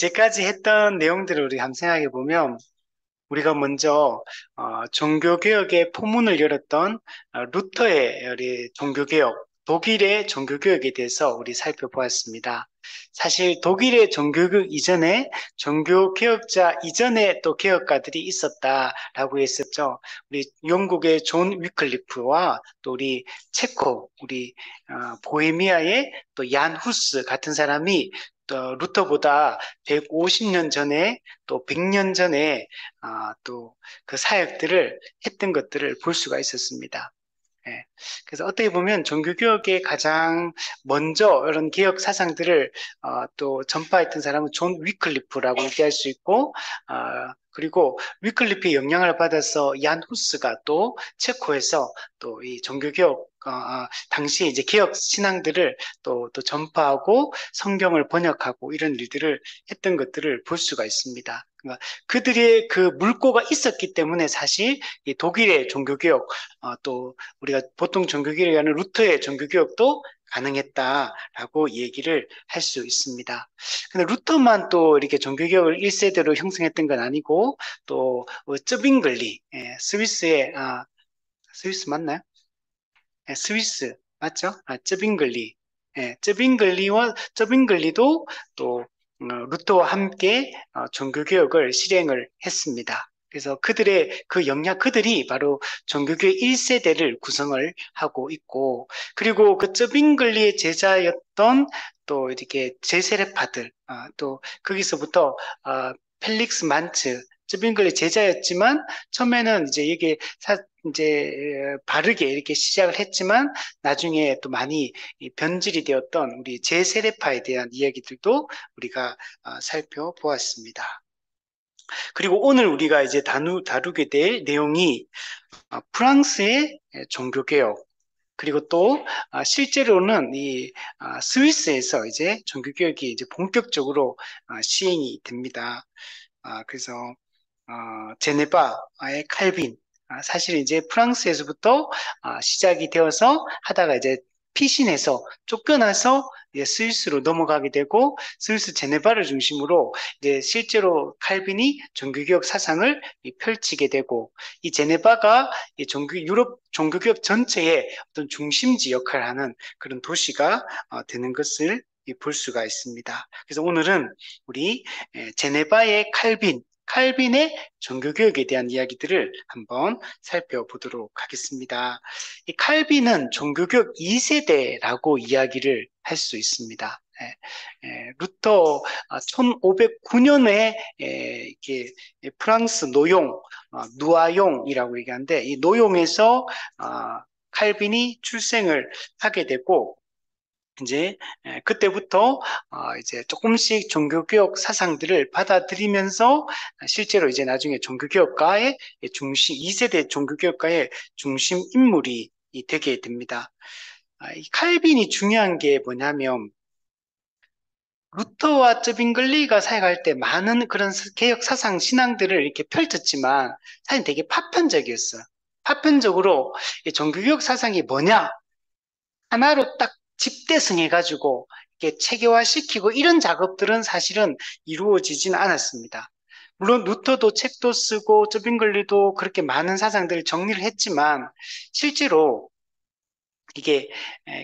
이제까지 했던 내용들을 우리 한번 생각해 보면 우리가 먼저 종교개혁의 포문을 열었던 루터의 우리 종교개혁, 독일의 종교개혁에 대해서 우리 살펴보았습니다. 사실 독일의 종교개혁 이전에 종교개혁자 이전에 또 개혁가들이 있었다라고 했었죠. 우리 영국의 존 위클리프와 또 우리 체코, 우리 보헤미아의 또 얀 후스 같은 사람이 또 루터보다 150년 전에 또 100년 전에 또 그 사역들을 했던 것들을 볼 수가 있었습니다. 예. 그래서 어떻게 보면 종교개혁의 가장 먼저 이런 개혁 사상들을 또 전파했던 사람은 존 위클리프라고 얘기할 수 있고, 그리고 위클리프의 영향을 받아서 얀 후스가 또 체코에서 또 이 종교개혁 당시에 이제 개혁 신앙들을 또 전파하고 성경을 번역하고 이런 일들을 했던 것들을 볼 수가 있습니다. 그러니까 그들의 그 물꼬가 있었기 때문에 사실 이 독일의 종교개혁 또 우리가 보통 종교개혁이 하는 루터의 종교개혁도 가능했다라고 얘기를 할 수 있습니다. 근데 루터만 또 이렇게 종교개혁을 1세대로 형성했던 건 아니고 또 쩌빙글리, 스위스의 스위스 맞나요? 스위스 맞죠? 쩌빙글리, 쩌빙글리도 또 루터와 함께 종교개혁을 실행을 했습니다. 그래서 그들의 그 영향, 그들이 바로 종교교회 1세대를 구성을 하고 있고, 그리고 그 쩌빙글리의 제자였던 또 이렇게 제세례파들, 또 거기서부터 펠릭스 만츠, 쩌빙글리 제자였지만 처음에는 이제 이게 이제 바르게 이렇게 시작을 했지만 나중에 또 많이 변질이 되었던 우리 제세례파에 대한 이야기들도 우리가 살펴보았습니다. 그리고 오늘 우리가 이제 다루게 될 내용이 프랑스의 종교개혁, 그리고 또 실제로는 이 스위스에서 이제 종교개혁이 이제 본격적으로 시행이 됩니다. 그래서 제네바의 칼빈, 사실 이제 프랑스에서부터 시작이 되어서 하다가 이제 피신해서 쫓겨나서 이제 스위스로 넘어가게 되고 스위스 제네바를 중심으로 이제 실제로 칼빈이 종교개혁 사상을 펼치게 되고 이 제네바가 이 유럽 종교개혁 전체의 어떤 중심지 역할을 하는 그런 도시가 되는 것을 볼 수가 있습니다. 그래서 오늘은 우리 제네바의 칼빈의 종교개혁에 대한 이야기들을 한번 살펴보도록 하겠습니다. 이 칼빈은 종교개혁 2세대라고 이야기를 할 수 있습니다. 루터 1509년에 이렇게 프랑스 노용, 누아용이라고 얘기하는데 이 노용에서 칼빈이 출생을 하게 되고 이제 그때부터 이제 조금씩 종교개혁 사상들을 받아들이면서 실제로 이제 나중에 종교개혁가의 중심, 2세대 종교개혁가의 중심 인물이 되게 됩니다. 이 칼빈이 중요한 게 뭐냐면 루터와 쩌빙글리가 사역할 때 많은 그런 개혁 사상 신앙들을 이렇게 펼쳤지만 사실 되게 파편적이었어요. 파편적으로 이 종교개혁 사상이 뭐냐? 하나로 딱 집대성해가지고 이렇게 체계화시키고 이런 작업들은 사실은 이루어지진 않았습니다. 물론 루터도 책도 쓰고 쩌빙글리도 그렇게 많은 사상들을 정리를 했지만 실제로 이게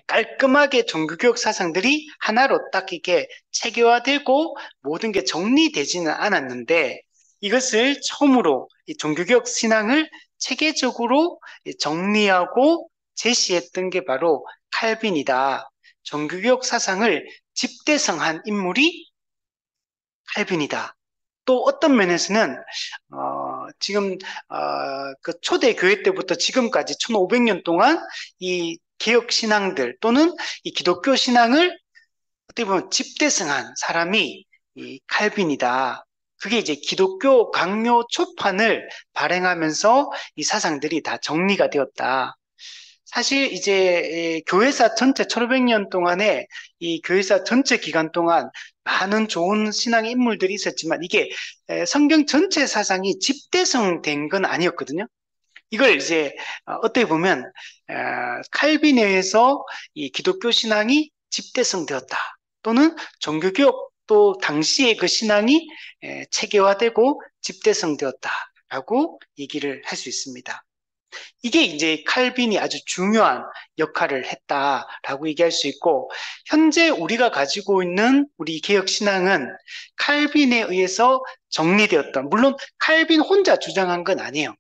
깔끔하게 종교개혁 사상들이 하나로 딱 이렇게 체계화되고 모든 게 정리되지는 않았는데 이것을 처음으로 이 종교개혁 신앙을 체계적으로 정리하고 제시했던 게 바로 칼빈이다. 종교개혁 사상을 집대성한 인물이 칼빈이다. 또 어떤 면에서는 지금 그 초대 교회 때부터 지금까지 1500년 동안 이 개혁 신앙들 또는 이 기독교 신앙을 어떻게 보면 집대성한 사람이 이 칼빈이다. 그게 이제 기독교 강요 초판을 발행하면서 이 사상들이 다 정리가 되었다. 사실 이제 교회사 전체 1500년 동안에 이 교회사 전체 기간 동안 많은 좋은 신앙의 인물들이 있었지만 이게 성경 전체 사상이 집대성된 건 아니었거든요. 이걸 이제 어떻게 보면 칼빈에 의해서 이 기독교 신앙이 집대성되었다. 또는 종교개혁 또 당시의 그 신앙이 체계화되고 집대성되었다라고 얘기를 할 수 있습니다. 이게 이제 칼빈이 아주 중요한 역할을 했다라고 얘기할 수 있고, 현재 우리가 가지고 있는 우리 개혁 신앙은 칼빈에 의해서 정리되었던, 물론 칼빈 혼자 주장한 건 아니에요.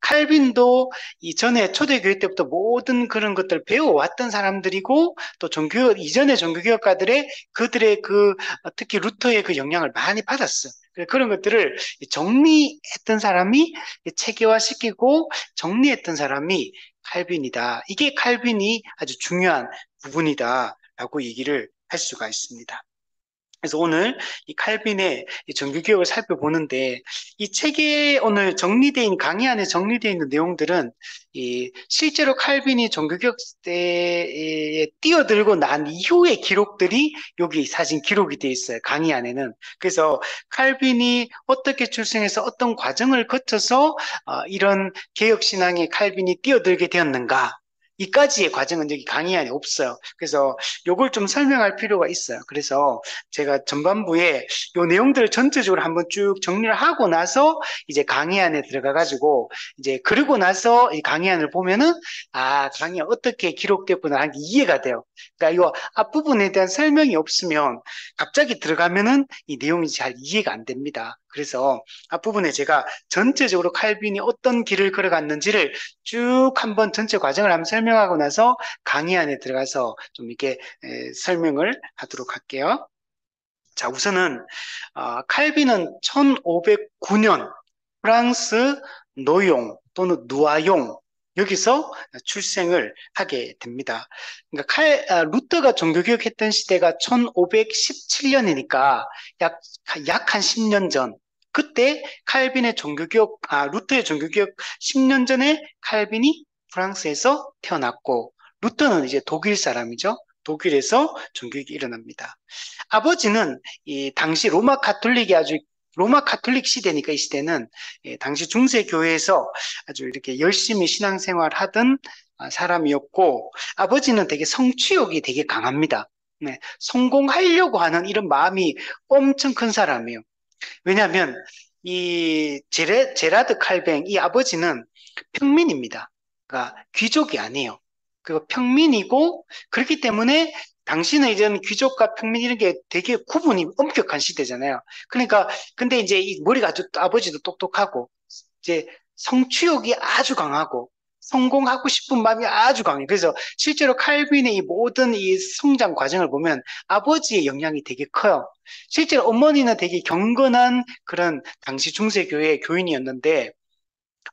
칼빈도 이전에 초대교회 때부터 모든 그런 것들을 배워왔던 사람들이고, 또 종교, 이전의 종교개혁가들의 그들의 그, 특히 루터의 그 영향을 많이 받았어요. 그런 것들을 정리했던 사람이 체계화시키고 정리했던 사람이 칼빈이다. 이게 칼빈이 아주 중요한 부분이다라고 얘기를 할 수가 있습니다. 그래서 오늘 이 칼빈의 이 정규개혁을 살펴보는데, 이 책에 오늘 정리되어 있는, 강의 안에 정리되어 있는 내용들은 이 실제로 칼빈이 정규개혁 때에 뛰어들고 난 이후의 기록들이 여기 사진 기록이 되어 있어요. 강의 안에는. 그래서 칼빈이 어떻게 출생해서 어떤 과정을 거쳐서 이런 개혁신앙의 칼빈이 뛰어들게 되었는가, 이까지의 과정은 여기 강의 안에 없어요. 그래서 요걸 좀 설명할 필요가 있어요. 그래서 제가 전반부에 요 내용들을 전체적으로 한번 쭉 정리를 하고 나서 이제 강의안에 들어가가지고 이제 그러고 나서 이 강의안을 보면은 강의가 어떻게 기록됐구나 하는 게 이해가 돼요. 그러니까 이 앞부분에 대한 설명이 없으면 갑자기 들어가면은 이 내용이 잘 이해가 안 됩니다. 그래서 앞부분에 제가 전체적으로 칼빈이 어떤 길을 걸어갔는지를 쭉 한번 전체 과정을 한번 설명하고 나서 강의 안에 들어가서 좀 이렇게 설명을 하도록 할게요. 자, 우선은 칼빈은 1509년 프랑스 노용 또는 누아용 여기서 출생을 하게 됩니다. 그러니까 루터가 종교개혁했던 시대가 1517년이니까 약 한 10년 전. 그때 칼빈의 루터의 종교개혁 10년 전에 칼빈이 프랑스에서 태어났고, 루터는 이제 독일 사람이죠. 독일에서 종교개혁이 일어납니다. 아버지는 이 당시 로마 카톨릭 시대니까 이 시대는 당시 중세 교회에서 아주 이렇게 열심히 신앙생활 하던 사람이었고, 아버지는 되게 성취욕이 되게 강합니다. 네, 성공하려고 하는 이런 마음이 엄청 큰 사람이에요. 왜냐하면 이 제라드 칼뱅 이 아버지는 평민입니다. 그러니까 귀족이 아니에요. 그 평민이고, 그렇기 때문에 당시는 이제는 귀족과 평민 이런 게 되게 구분이 엄격한 시대잖아요. 그러니까 근데 이제 이 머리가 아버지도 똑똑하고 이제 성취욕이 아주 강하고 성공하고 싶은 마음이 아주 강해요. 그래서 실제로 칼빈의 이 모든 이 성장 과정을 보면 아버지의 영향이 되게 커요. 실제로 어머니는 되게 경건한 그런 당시 중세교회 교인이었는데,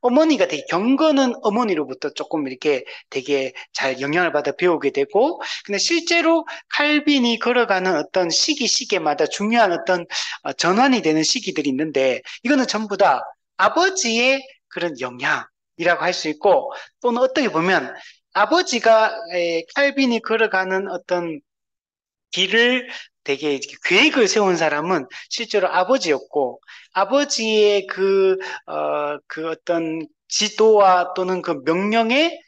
어머니가 되게 경건한 어머니로부터 조금 이렇게 되게 잘 영향을 받아 배우게 되고, 근데 실제로 칼빈이 걸어가는 어떤 시기마다 중요한 어떤 전환이 되는 시기들이 있는데, 이거는 전부 다 아버지의 그런 영향이라고 할 수 있고, 또는 어떻게 보면 아버지가 칼빈이 걸어가는 어떤 길을 되게 이렇게 계획을 세운 사람은 실제로 아버지였고, 아버지의 그 어떤 지도와 또는 그 명령에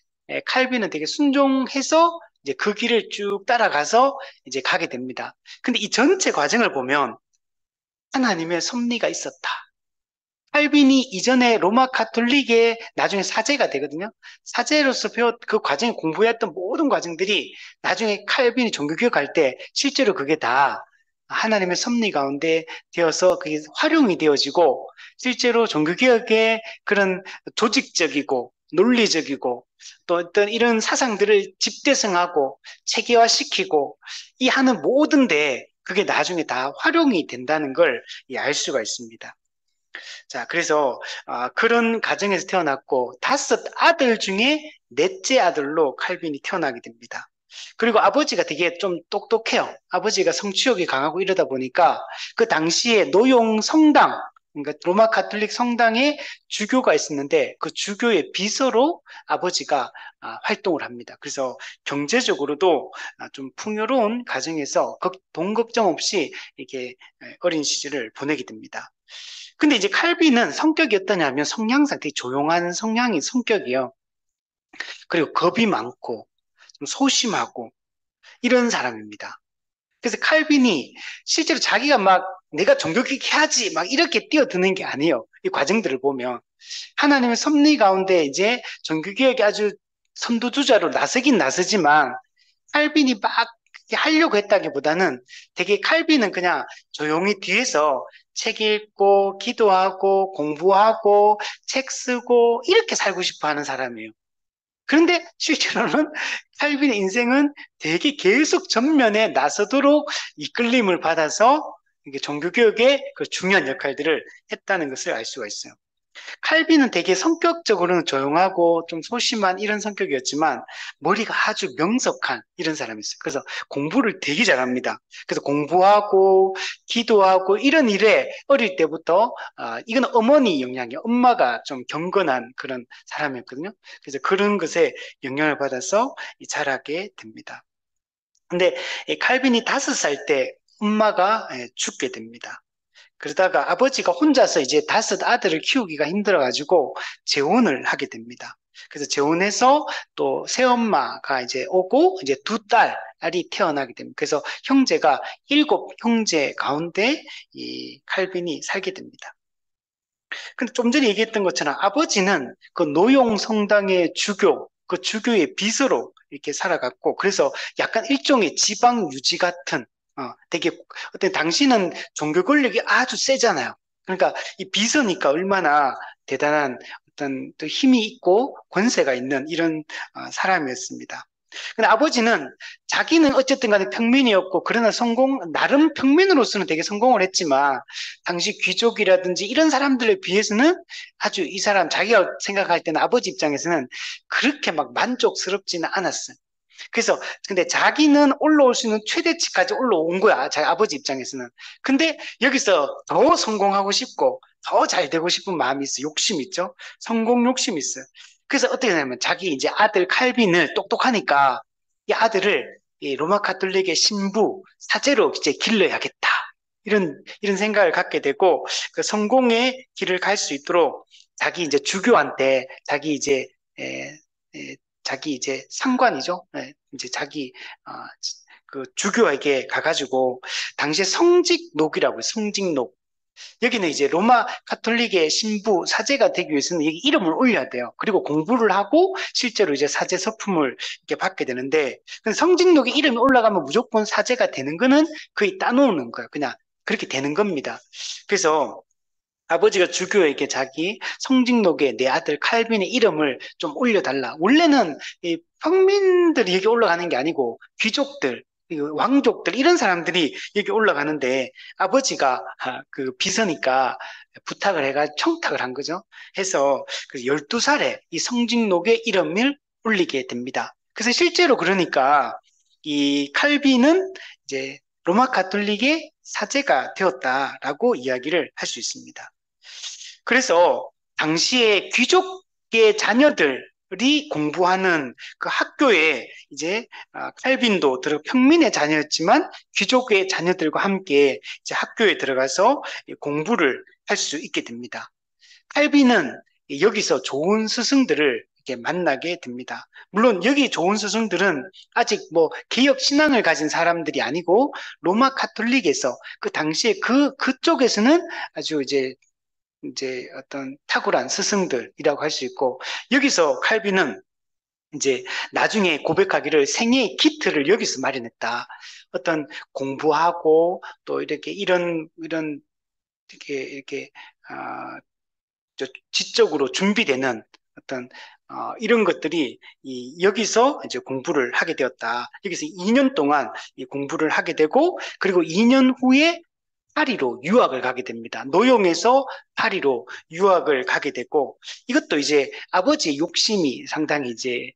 칼빈은 되게 순종해서 이제 그 길을 쭉 따라가서 이제 가게 됩니다. 근데 이 전체 과정을 보면 하나님의 섭리가 있었다. 칼빈이 이전에 로마 카톨릭의 나중에 사제가 되거든요. 사제로서 그 과정에 공부했던 모든 과정들이 나중에 칼빈이 종교개혁할 때 실제로 그게 다 하나님의 섭리 가운데 되어서 그게 활용이 되어지고, 실제로 종교개혁의 그런 조직적이고 논리적이고 또 어떤 이런 사상들을 집대성하고 체계화시키고 이 하는 모든데 그게 나중에 다 활용이 된다는 걸 알 수가 있습니다. 자, 그래서 그런 가정에서 태어났고 5 아들 중에 넷째 아들로 칼빈이 태어나게 됩니다. 그리고 아버지가 되게 좀 똑똑해요. 아버지가 성취욕이 강하고 이러다 보니까 그 당시에 노용 성당, 그러니까 로마 카톨릭 성당에 주교가 있었는데 그 주교의 비서로 아버지가 활동을 합니다. 그래서 경제적으로도 좀 풍요로운 가정에서 돈 걱정 없이 이렇게 어린 시절을 보내게 됩니다. 근데 이제 칼빈은 성격이 어떠냐면 성향상 되게 조용한 성격이에요. 그리고 겁이 많고 좀 소심하고 이런 사람입니다. 그래서 칼빈이 실제로 자기가 막 내가 종교개혁 해야지 막 이렇게 뛰어드는 게 아니에요. 이 과정들을 보면 하나님의 섭리 가운데 이제 종교개혁이 아주 선두주자로 나서긴 나서지만 칼빈이 막 하려고 했다기보다는 되게 칼빈은 그냥 조용히 뒤에서 책 읽고 기도하고 공부하고 책 쓰고 이렇게 살고 싶어 하는 사람이에요. 그런데 실제로는 칼빈의 인생은 되게 계속 전면에 나서도록 이끌림을 받아서 이게 종교개혁의 그 중요한 역할들을 했다는 것을 알 수가 있어요. 칼빈은 되게 성격적으로는 조용하고 좀 소심한 이런 성격이었지만 머리가 아주 명석한 이런 사람이었어요. 그래서 공부를 되게 잘합니다. 그래서 공부하고 기도하고 이런 일에 어릴 때부터 이건 어머니 영향이에요. 엄마가 좀 경건한 그런 사람이었거든요. 그래서 그런 것에 영향을 받아서 자라게 됩니다. 근데 이 칼빈이 5살 때 엄마가 죽게 됩니다. 그러다가 아버지가 혼자서 이제 5 아들을 키우기가 힘들어가지고 재혼을 하게 됩니다. 그래서 재혼해서 또 새엄마가 이제 오고 이제 2딸이 태어나게 됩니다. 그래서 형제가 7형제 가운데 이 칼빈이 살게 됩니다. 근데 좀 전에 얘기했던 것처럼 아버지는 그 노용 성당의 주교, 그 주교의 비서로 이렇게 살아갔고, 그래서 약간 일종의 지방 유지 같은, 되게, 어떤 당시는 종교 권력이 아주 세잖아요. 그러니까 이 비서니까 얼마나 대단한 어떤 또 힘이 있고 권세가 있는 이런 사람이었습니다. 근데 아버지는 자기는 어쨌든 간에 평민이었고, 그러나 나름 평민으로서는 되게 성공을 했지만, 당시 귀족이라든지 이런 사람들에 비해서는 아주 이 사람, 자기가 생각할 때는 아버지 입장에서는 그렇게 막 만족스럽지는 않았어요. 그래서, 근데 자기는 올라올 수 있는 최대치까지 올라온 거야. 자기 아버지 입장에서는. 근데 여기서 더 성공하고 싶고, 더 잘 되고 싶은 마음이 있어. 욕심 있죠? 성공 욕심이 있어요. 그래서 어떻게 되냐면 자기 이제 아들 칼빈을 똑똑하니까 이 아들을 이 로마 카톨릭의 신부, 사제로 이제 길러야겠다. 이런 생각을 갖게 되고 그 성공의 길을 갈 수 있도록 자기 이제 주교한테 자기 이제 에, 자기 이제 상관이죠. 이제 자기 어, 그 주교에게 가가지고 당시에 성직록이라고 해요. 성직록. 여기는 이제 로마 카톨릭의 신부 사제가 되기 위해서는 여기 이름을 올려야 돼요. 그리고 공부를 하고 실제로 이제 사제 서품을 이렇게 받게 되는데 성직록에 이름이 올라가면 무조건 사제가 되는 거는 거의 따놓는 거예요. 그냥 그렇게 되는 겁니다. 그래서 아버지가 주교에게 자기 성직록에 내 아들 칼빈의 이름을 좀 올려달라. 원래는 이 평민들이 여기 올라가는 게 아니고 귀족들, 왕족들 이런 사람들이 여기 올라가는데 아버지가 그 비서니까 부탁을 해가 청탁을 한 거죠. 해서 그 12살에 이 성직록에 이름을 올리게 됩니다. 그래서 실제로 그러니까 이 칼빈은 이제 로마 가톨릭의 사제가 되었다라고 이야기를 할 수 있습니다. 그래서 당시에 귀족의 자녀들이 공부하는 그 학교에 이제 칼빈도 평민의 자녀였지만 귀족의 자녀들과 함께 이제 학교에 들어가서 공부를 할 수 있게 됩니다. 칼빈은 여기서 좋은 스승들을 이렇게 만나게 됩니다. 물론 여기 좋은 스승들은 아직 뭐 개혁 신앙을 가진 사람들이 아니고 로마 카톨릭에서 그 당시에 그쪽에서는 아주 이제 어떤 탁월한 스승들이라고 할 수 있고 여기서 칼빈은 이제 나중에 고백하기를 생애의 키트를 여기서 마련했다. 어떤 공부하고 또 이렇게 이런 이렇게 지적으로 준비되는 어떤 이런 것들이 여기서 이제 공부를 하게 되었다. 여기서 2년 동안 이 공부를 하게 되고 그리고 2년 후에 파리로 유학을 가게 됩니다. 노용에서 파리로 유학을 가게 되고 이것도 이제 아버지의 욕심이 상당히 이제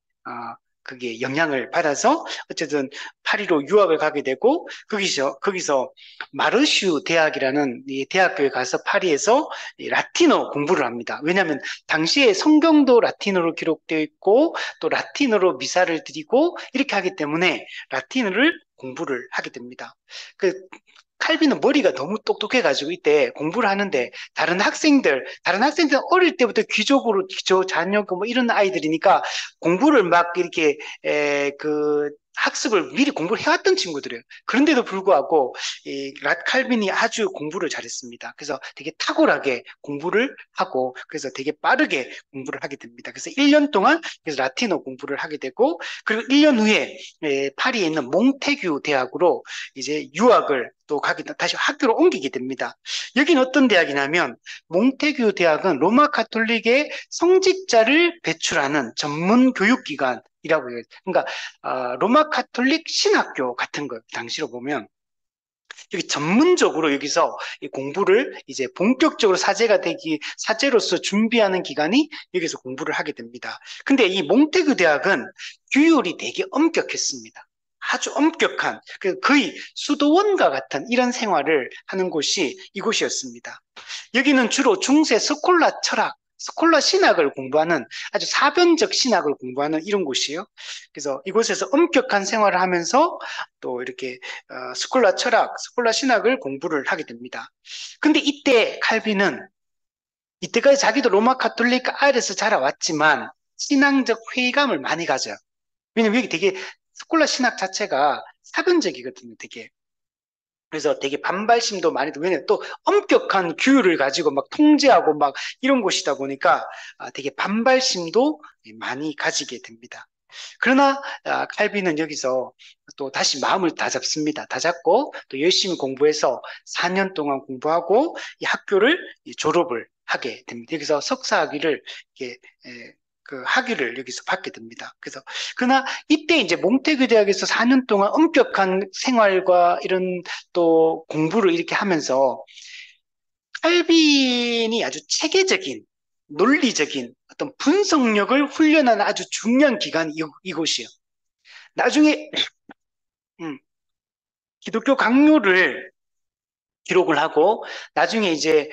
그게 영향을 받아서 어쨌든 파리로 유학을 가게 되고 거기서 마르슈 대학이라는 이 대학교에 가서 파리에서 라틴어 공부를 합니다. 왜냐하면 당시에 성경도 라틴어로 기록되어 있고 또 라틴어로 미사를 드리고 이렇게 하기 때문에 라틴어를 공부를 하게 됩니다. 그 칼빈은 머리가 너무 똑똑해가지고 이때 공부를 하는데 다른 학생들 어릴 때부터 귀족 자녀고 뭐 이런 아이들이니까 공부를 막 이렇게 학습을 미리 공부를 해왔던 친구들이에요. 그런데도 불구하고 이 칼빈이 아주 공부를 잘했습니다. 그래서 되게 탁월하게 공부를 하고 그래서 되게 빠르게 공부를 하게 됩니다. 그래서 1년 동안 그래서 라틴어 공부를 하게 되고 그리고 1년 후에 파리에 있는 몽테규 대학으로 이제 유학을 또 다시 학교로 옮기게 됩니다. 여기는 어떤 대학이냐면 몽테규 대학은 로마 카톨릭의 성직자를 배출하는 전문 교육기관이라고 해요. 그러니까 로마 카톨릭 신학교 같은 거 당시로 보면 여기 전문적으로 여기서 이 공부를 이제 본격적으로 사제로서 준비하는 기간이 여기서 공부를 하게 됩니다. 근데 이 몽테규 대학은 규율이 되게 엄격했습니다. 아주 엄격한, 거의 수도원과 같은 이런 생활을 하는 곳이 이곳이었습니다. 여기는 주로 중세 스콜라 철학, 스콜라 신학을 공부하는 아주 사변적 신학을 공부하는 이런 곳이에요. 그래서 이곳에서 엄격한 생활을 하면서 또 이렇게 스콜라 철학, 스콜라 신학을 공부를 하게 됩니다. 근데 이때 칼빈은 이때까지 자기도 로마 카톨릭 아래에서 자라왔지만 신앙적 회의감을 많이 가져요. 왜냐면 여기 되게 스콜라 신학 자체가 사변적이거든요, 되게. 그래서 되게 반발심도 많이 들고, 왜냐면 또 엄격한 규율을 가지고 막 통제하고 막 이런 곳이다 보니까 되게 반발심도 많이 가지게 됩니다. 그러나 칼빈은 여기서 또 다시 마음을 다잡습니다. 다잡고 또 열심히 공부해서 4년 동안 공부하고 이 학교를 졸업을 하게 됩니다. 여기서 석사학위를 이렇게 그 학위를 여기서 받게 됩니다. 그래서 그러나 이때 이제 몽테규 대학에서 4년 동안 엄격한 생활과 이런 또 공부를 이렇게 하면서 칼빈이 아주 체계적인 논리적인 어떤 분석력을 훈련하는 아주 중요한 기관이 이곳이에요. 나중에 음, 기독교 강요를 기록을 하고 나중에 이제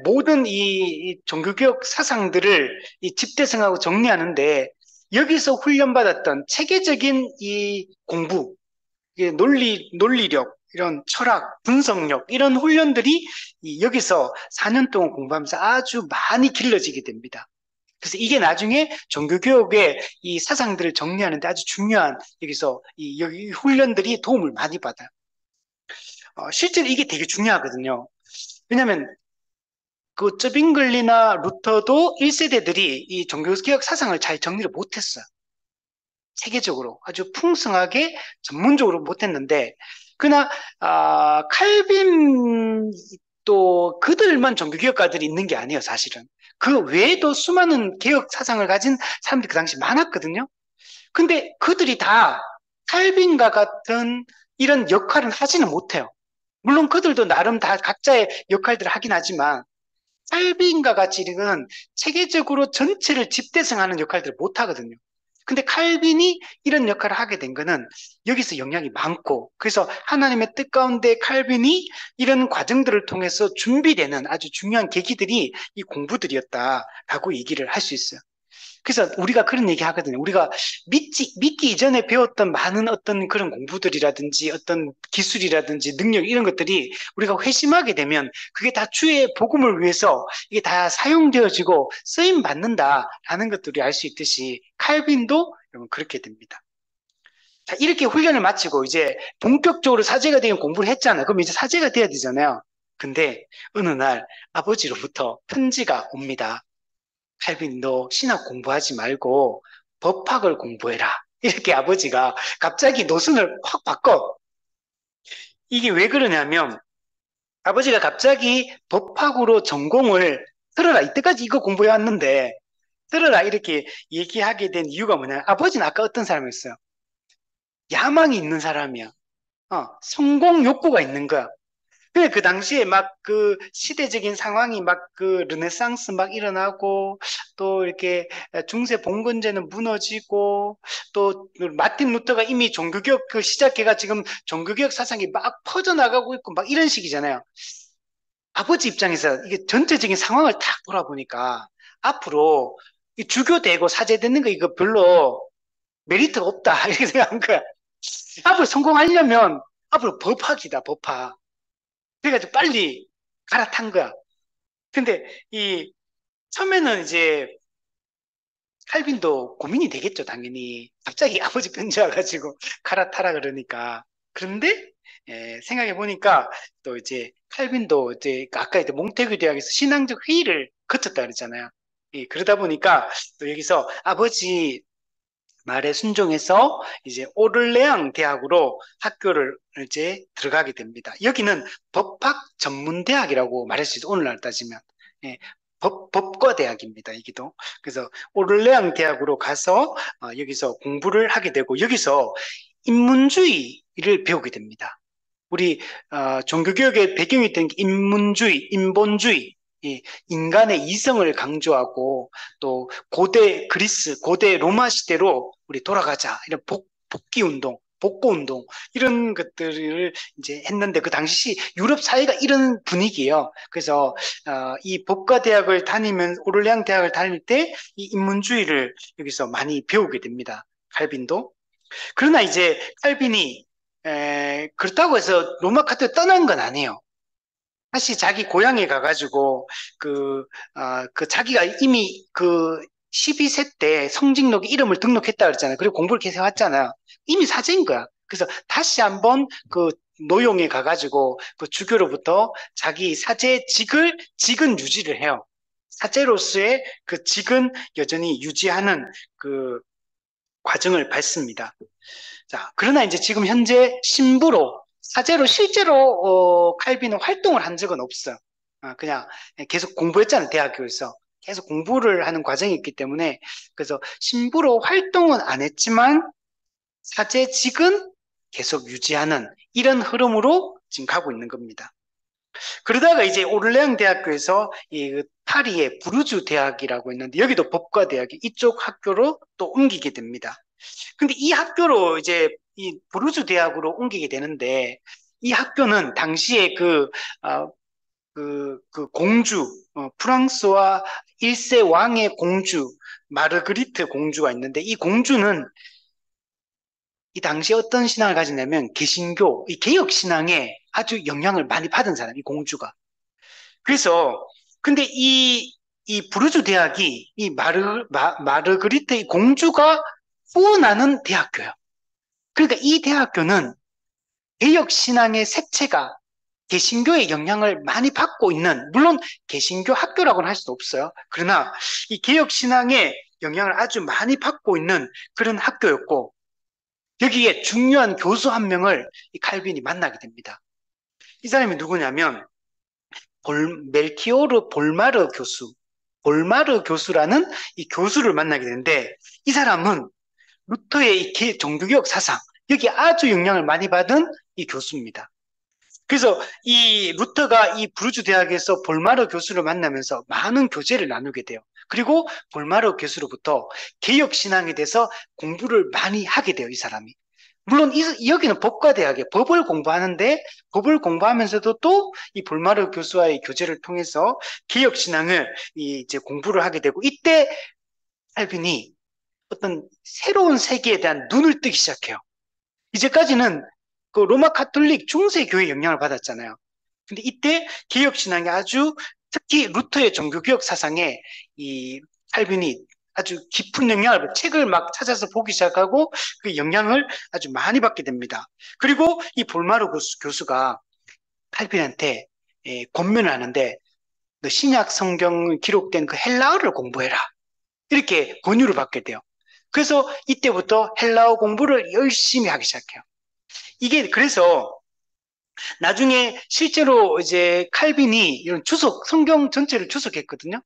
모든 이 종교개혁 사상들을 이 집대성하고 정리하는데 여기서 훈련받았던 체계적인 이 공부, 논리력, 이런 철학, 분석력, 이런 훈련들이 여기서 4년 동안 공부하면서 아주 많이 길러지게 됩니다. 그래서 이게 나중에 종교개혁의 이 사상들을 정리하는데 아주 중요한 여기서 여기 훈련들이 도움을 많이 받아요. 실제로 이게 되게 중요하거든요. 왜냐하면 그 쩌빙글리나 루터도 1세대들이 이 종교개혁 사상을 잘 정리를 못했어요. 체계적으로 아주 풍성하게 전문적으로 못했는데 그러나 칼빈 또 그들만 종교개혁가들이 있는 게 아니에요, 사실은. 그 외에도 수많은 개혁 사상을 가진 사람들이 그 당시 많았거든요. 근데 그들이 다 칼빈과 같은 이런 역할은 하지는 못해요. 물론 그들도 나름 다 각자의 역할들을 하긴 하지만 칼빈과 같이 이런 체계적으로 전체를 집대성하는 역할들을 못 하거든요. 근데 칼빈이 이런 역할을 하게 된 거는 여기서 영향이 많고 그래서 하나님의 뜻 가운데 칼빈이 이런 과정들을 통해서 준비되는 아주 중요한 계기들이 이 공부들이었다라고 얘기를 할 수 있어요. 그래서 우리가 그런 얘기 하거든요. 우리가 믿기 이전에 배웠던 많은 어떤 그런 공부들이라든지 어떤 기술이라든지 능력 이런 것들이 우리가 회심하게 되면 그게 다 주의 복음을 위해서 이게 다 사용되어지고 쓰임 받는다라는 것들이 알 수 있듯이 칼빈도 여러분 그렇게 됩니다. 자, 이렇게 훈련을 마치고 이제 본격적으로 사제가 되는 공부를 했잖아요. 그럼 이제 사제가 돼야 되잖아요. 근데 어느 날 아버지로부터 편지가 옵니다. 칼빈, 너 신학 공부하지 말고 법학을 공부해라. 이렇게 아버지가 갑자기 노선을 확 바꿔. 이게 왜 그러냐면 아버지가 갑자기 법학으로 전공을 들어라. 이때까지 이거 공부해 왔는데 들어라. 이렇게 얘기하게 된 이유가 뭐냐. 아버지는 아까 어떤 사람이었어요? 야망이 있는 사람이야. 성공 욕구가 있는 거야. 근데 그 당시에 막 그 시대적인 상황이 막 그 르네상스 막 일어나고 또 이렇게 중세 봉건제는 무너지고 또 마틴 루터가 이미 종교개혁 그 시작해가 지금 종교개혁 사상이 막 퍼져나가고 있고 막 이런 식이잖아요. 아버지 입장에서 이게 전체적인 상황을 탁 돌아보니까 앞으로 이 주교되고 사제되는 거 이거 별로 메리트가 없다 이렇게 생각한 거야. 앞으로 성공하려면 앞으로 법학이다 법학. 그래가지고 빨리 갈아탄 거야. 근데 이 처음에는 이제 칼빈도 고민이 되겠죠, 당연히. 갑자기 아버지 편지 와가지고 갈아타라 그러니까. 그런데 생각해 보니까 또 이제 칼빈도 이제 아까 이제 몽테규 대학에서 신앙적 회의를 거쳤다 그랬잖아요. 그러다 보니까 또 여기서 아버지 말에 순종해서 이제 오를레앙 대학으로 학교를 이제 들어가게 됩니다. 여기는 법학 전문 대학이라고 말할 수 있어요. 오늘날 따지면. 예, 법과 대학입니다. 여기도. 그래서 오를레앙 대학으로 가서 여기서 공부를 하게 되고 여기서 인문주의를 배우게 됩니다. 우리 종교개혁의 배경이 된 게 인문주의, 인본주의, 이 인간의 이성을 강조하고 또 고대 그리스, 고대 로마 시대로 우리 돌아가자 이런 복귀 운동, 복고 운동 이런 것들을 이제 했는데 그 당시 유럽 사회가 이런 분위기예요. 그래서 이 법과대학을 다니면 오를레앙 대학을 다닐 때 이 인문주의를 여기서 많이 배우게 됩니다. 칼빈도. 그러나 이제 칼빈이 그렇다고 해서 로마 카토릭 떠난 건 아니에요. 다시 자기 고향에 가가지고 그 자기가 이미 그 12세 때 성직록에 이름을 등록했다 그랬잖아요. 그리고 공부를 계속 해왔잖아요. 이미 사제인 거야. 그래서 다시 한번 그 노용에 가가지고 그 주교로부터 자기 직은 유지를 해요. 사제로서의 그 직은 여전히 유지하는 그 과정을 밟습니다. 자, 그러나 이제 지금 현재 신부로, 사제로 실제로 칼빈은 활동을 한 적은 없어요. 그냥 계속 공부했잖아요, 대학교에서. 계속 공부를 하는 과정이 있기 때문에, 그래서 신부로 활동은 안 했지만, 사제직은 계속 유지하는 이런 흐름으로 지금 가고 있는 겁니다. 그러다가 이제 오를레앙 대학교에서 이 파리의 부르주 대학이라고 있는데, 여기도 법과 대학이 이쪽 학교로 또 옮기게 됩니다. 근데 이 학교로 이제 이 부르주 대학으로 옮기게 되는데 이 학교는 당시에 그 공주, 프랑스와 1세 왕의 공주, 마르그리트 공주가 있는데 이 공주는 이 당시에 어떤 신앙을 가지냐면 개신교, 이 개혁 신앙에 아주 영향을 많이 받은 사람, 이 공주가. 그래서 근데 이 부르주 대학이 이 마르그리트 이 공주가 후원하는 대학교예요. 그러니까 이 대학교는 개혁 신앙의 색채가 개신교의 영향을 많이 받고 있는, 물론 개신교 학교라고는 할 수도 없어요. 그러나 이 개혁 신앙의 영향을 아주 많이 받고 있는 그런 학교였고, 여기에 중요한 교수 한 명을 이 칼빈이 만나게 됩니다. 이 사람이 누구냐면, 멜키오르 볼마르 교수, 볼마르 교수라는 이 교수를 만나게 되는데, 이 사람은 루터의 이 종교개혁 사상, 여기 아주 영향을 많이 받은 이 교수입니다. 그래서 이 루터가 이 부르주 대학에서 볼마르 교수를 만나면서 많은 교제를 나누게 돼요. 그리고 볼마르 교수로부터 개혁 신앙에 대해서 공부를 많이 하게 돼요, 이 사람이. 물론 여기는 법과 대학에 법을 공부하는데 법을 공부하면서도 또 이 볼마르 교수와의 교제를 통해서 개혁 신앙을 이제 공부를 하게 되고 이때 칼빈이 어떤 새로운 세계에 대한 눈을 뜨기 시작해요. 이제까지는 그 로마 카톨릭 중세 교회 영향을 받았잖아요. 근데 이때 개혁 신앙이 아주 특히 루터의 종교개혁 사상에 이 칼빈이 아주 깊은 영향을 책을 막 찾아서 보기 시작하고 그 영향을 아주 많이 받게 됩니다. 그리고 이 볼마르 교수가 칼빈한테 권면을 하는데 너 신약 성경 기록된 그 헬라어를 공부해라. 이렇게 권유를 받게 돼요. 그래서 이때부터 헬라어 공부를 열심히 하기 시작해요. 이게 그래서 나중에 실제로 이제 칼빈이 이런 성경 전체를 주석했거든요.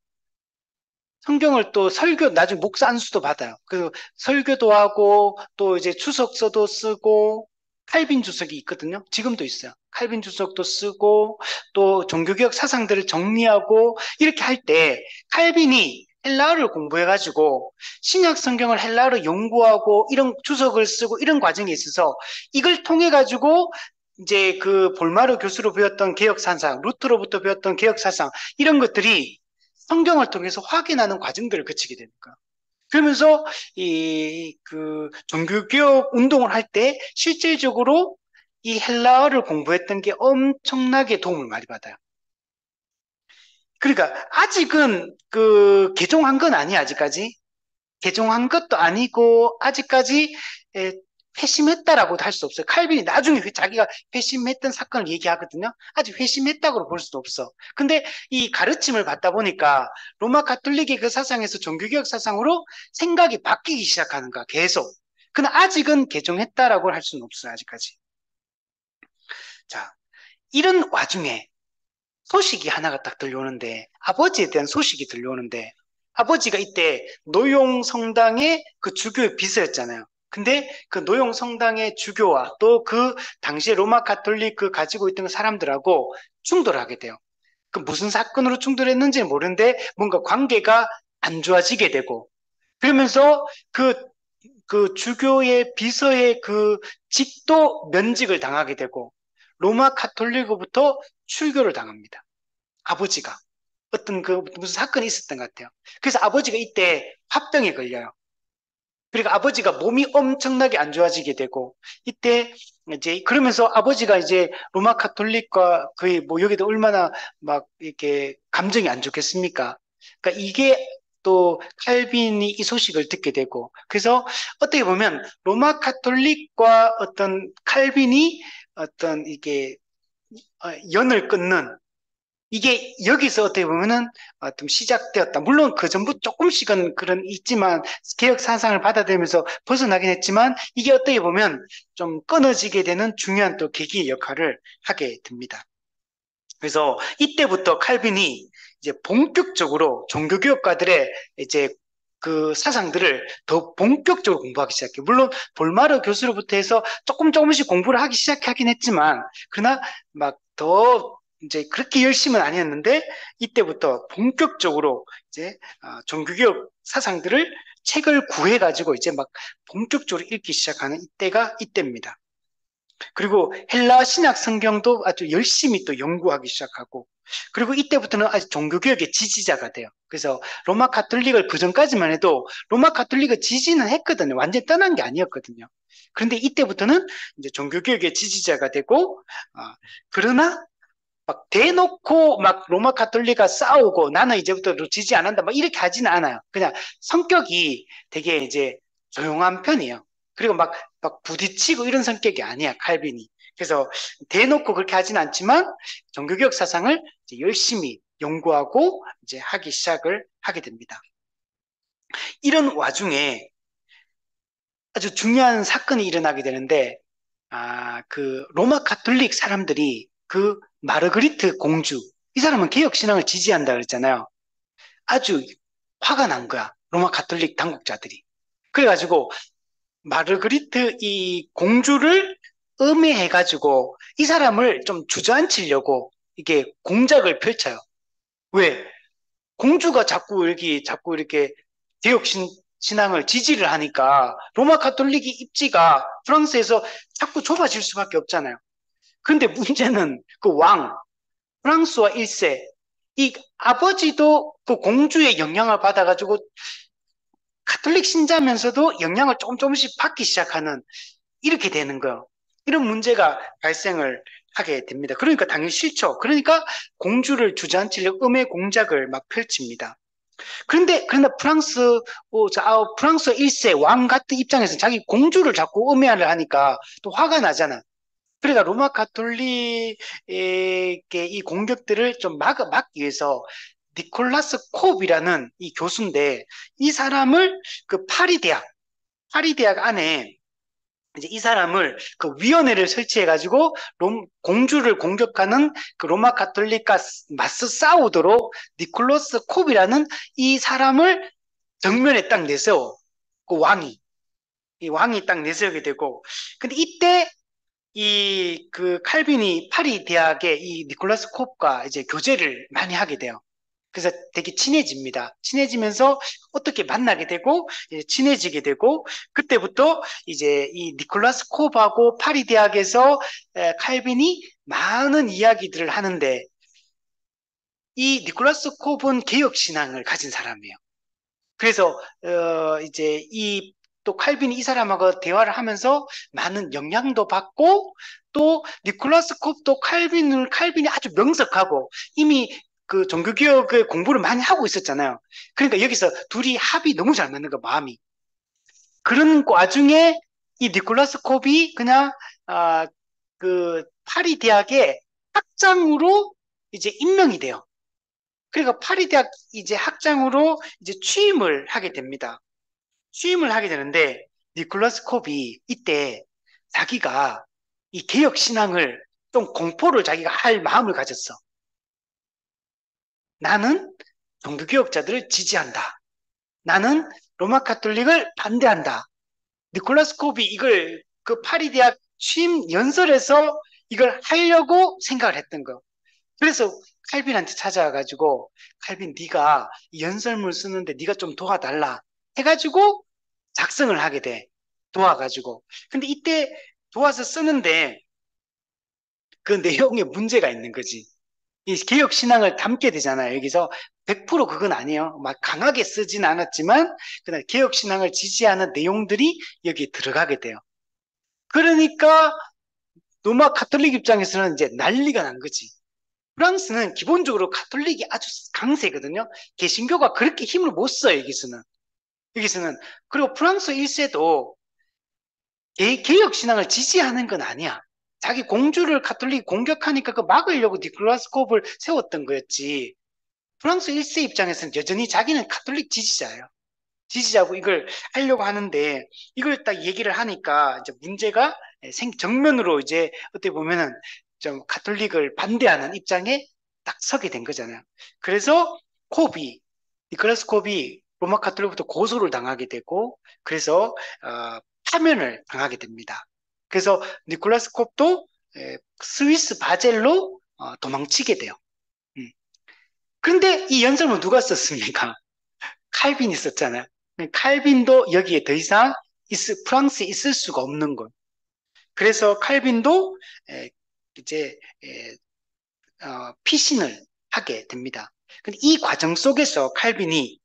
성경을 또 나중에 목사 안수도 받아요. 그 설교도 하고 또 이제 주석서도 쓰고 칼빈 주석이 있거든요. 지금도 있어요. 칼빈 주석도 쓰고 또 종교개혁 사상들을 정리하고 이렇게 할 때 칼빈이 헬라어를 공부해가지고 신약 성경을 헬라어로 연구하고 이런 주석을 쓰고 이런 과정에 있어서 이걸 통해 가지고 이제 그 볼마르 교수로 배웠던 개혁 사상, 루트로부터 배웠던 개혁 사상 이런 것들이 성경을 통해서 확인하는 과정들을 거치게 되는 거야. 그러면서 이 그 종교개혁 운동을 할 때 실질적으로 이 헬라어를 공부했던 게 엄청나게 도움을 많이 받아요. 그러니까 아직은 그 개종한 건 아니야, 아직까지. 개종한 것도 아니고 아직까지 회심했다라고도 할 수 없어요. 칼빈이 나중에 자기가 회심했던 사건을 얘기하거든요. 아직 회심했다고 볼 수도 없어. 근데 이 가르침을 받다 보니까 로마 가톨릭의 그 사상에서 종교개혁 사상으로 생각이 바뀌기 시작하는 거야, 계속. 그러나 아직은 개종했다라고 할 수는 없어요, 아직까지. 자, 이런 와중에 소식이 하나가 딱 들려오는데, 아버지에 대한 소식이 들려오는데, 아버지가 이때 노용 성당의 그 주교의 비서였잖아요. 근데 그 노용 성당의 주교와 또 그 당시에 로마 가톨릭 그 가지고 있던 사람들하고 충돌을 하게 돼요. 그 무슨 사건으로 충돌했는지는 모르는데 뭔가 관계가 안 좋아지게 되고, 그러면서 그 주교의 비서의 그 직도 면직을 당하게 되고, 로마 가톨릭으로부터 출교를 당합니다. 아버지가. 어떤 그 무슨 사건이 있었던 것 같아요. 그래서 아버지가 이때 화병에 걸려요. 그리고 아버지가 몸이 엄청나게 안 좋아지게 되고, 이때 이제 그러면서 아버지가 이제 로마 카톨릭과 거의 뭐 여기도 얼마나 막 이렇게 감정이 안 좋겠습니까? 그러니까 이게 또 칼빈이 이 소식을 듣게 되고, 그래서 어떻게 보면 로마 카톨릭과 어떤 칼빈이 어떤 이게 연을 끊는, 이게 여기서 어떻게 보면은 좀 시작되었다. 물론 그 전부 조금씩은 그런 있지만 개혁 사상을 받아들이면서 벗어나긴 했지만 이게 어떻게 보면 좀 끊어지게 되는 중요한 또 계기의 역할을 하게 됩니다. 그래서 이때부터 칼빈이 이제 본격적으로 종교개혁가들의 이제 그 사상들을 더 본격적으로 공부하기 시작해요. 물론 볼마르 교수로부터 해서 조금씩 공부를 하기 시작하긴 했지만, 그러나 막 더 이제 그렇게 열심은 아니었는데, 이때부터 본격적으로 이제 종교개혁 사상들을 책을 구해가지고 이제 막 본격적으로 읽기 시작하는 이때가 이때입니다. 그리고 헬라 신약 성경도 아주 열심히 또 연구하기 시작하고, 그리고 이때부터는 아주 종교개혁의 지지자가 돼요. 그래서 로마 가톨릭을 그전까지만 해도 로마 가톨릭을 지지는 했거든요. 완전 떠난 게 아니었거든요. 그런데 이때부터는 이제 종교개혁의 지지자가 되고, 그러나 막 대놓고 막 로마 가톨릭과 싸우고 나는 이제부터 지지 안 한다 막 이렇게 하지는 않아요. 그냥 성격이 되게 이제 조용한 편이에요. 그리고 막 부딪히고 이런 성격이 아니야, 칼빈이. 그래서 대놓고 그렇게 하진 않지만 종교개혁 사상을 이제 열심히 연구하고 이제 하기 시작을 하게 됩니다. 이런 와중에 아주 중요한 사건이 일어나게 되는데, 그 로마 가톨릭 사람들이 그 마르그리트 공주, 이 사람은 개혁신앙을 지지한다 그랬잖아요. 아주 화가 난 거야, 로마 가톨릭 당국자들이. 그래가지고 마르그리트 이 공주를 음해해가지고 이 사람을 좀 주저앉히려고 이게 공작을 펼쳐요. 왜? 공주가 자꾸 이렇게 신앙을 지지를 하니까 로마 가톨릭이 입지가 프랑스에서 자꾸 좁아질 수밖에 없잖아요. 근데 문제는 그 프랑스와 1세, 이 아버지도 그 공주의 영향을 받아가지고 가톨릭 신자면서도 영향을 조금씩 받기 시작하는, 이렇게 되는 거예요. 이런 문제가 발생을 하게 됩니다. 그러니까 당연히 싫죠. 그러니까 공주를 주저앉히려고 음해 공작을 막 펼칩니다. 그러나 프랑스 1세 왕 같은 입장에서 자기 공주를 자꾸 음해를 하니까 또 화가 나잖아. 그러니까 로마 가톨릭의 이 공격들을 좀 막기 위해서 니콜라스 콥이라는 이 교수인데, 이 사람을 그 파리 대학 안에 이제 이 사람을 그 위원회를 설치해가지고 공주를 공격하는 그 로마 가톨릭과 맞서 싸우도록 니콜라스 콥이라는 이 사람을 정면에 딱 내세워. 그 이 왕이 딱 내세우게 되고, 근데 이때 이 그 칼빈이 파리 대학의 이 니콜라스 콥과 이제 교제를 많이 하게 돼요. 그래서 되게 친해집니다. 친해지면서 어떻게 만나게 되고, 이제 친해지게 되고, 그때부터 이제 이 니콜라스 콥하고 파리 대학에서 칼빈이 많은 이야기들을 하는데, 이 니콜라스 콥은 개혁 신앙을 가진 사람이에요. 그래서 이제 이 또 칼빈이 이 사람하고 대화를 하면서 많은 영향도 받고, 또 니콜라스 콥도 칼빈이 아주 명석하고 이미 그 종교개혁의 공부를 많이 하고 있었잖아요. 그러니까 여기서 둘이 합이 너무 잘 맞는 거, 마음이. 그런 와중에 이 니콜라스 콥이 그냥, 아, 그, 파리 대학의 학장으로 이제 임명이 돼요. 그러니까 파리 대학 이제 학장으로 이제 취임을 하게 됩니다. 취임을 하게 되는데, 니콜라스 콥이 이때 자기가 이 개혁 신앙을 좀 공포를 자기가 할 마음을 가졌어. 나는 종교개혁자들을 지지한다. 나는 로마 카톨릭을 반대한다. 니콜라스 콥이 이걸 그 파리 대학 취임 연설에서 이걸 하려고 생각을 했던 거. 그래서 칼빈한테 찾아와가지고 칼빈 네가 이 연설문 쓰는데 네가 좀 도와달라 해가지고 작성을 하게 돼. 도와가지고. 근데 이때 도와서 쓰는데 그 내용에 문제가 있는 거지. 이 개혁 신앙을 담게 되잖아요. 여기서 100% 그건 아니에요. 막 강하게 쓰진 않았지만 그냥 개혁 신앙을 지지하는 내용들이 여기에 들어가게 돼요. 그러니까 로마 카톨릭 입장에서는 이제 난리가 난 거지. 프랑스는 기본적으로 카톨릭이 아주 강세거든요. 개신교가 그렇게 힘을 못 써요, 여기서는. 여기서는. 그리고 프랑스 1세도 개혁 신앙을 지지하는 건 아니야. 자기 공주를 카톨릭이 공격하니까 그 막으려고 니콜라스 콥을 세웠던 거였지. 프랑스 1세 입장에서는 여전히 자기는 카톨릭 지지자예요. 지지자고 이걸 하려고 하는데 이걸 딱 얘기를 하니까 이제 문제가 정면으로 이제 어떻게 보면은 좀 카톨릭을 반대하는 입장에 딱 서게 된 거잖아요. 그래서 콥이 니콜라스 콥이 로마 카톨릭부터 고소를 당하게 되고 그래서 파면을 당하게 됩니다. 그래서 니콜라스 콥도 스위스 바젤로 도망치게 돼요. 음. 그런데 이 연설문 누가 썼습니까? 칼빈이 썼잖아요. 칼빈도 여기에 더 이상 프랑스에 있을 수가 없는 것. 그래서 칼빈도 이제 피신을 하게 됩니다. 근데 이 과정 속에서 칼빈이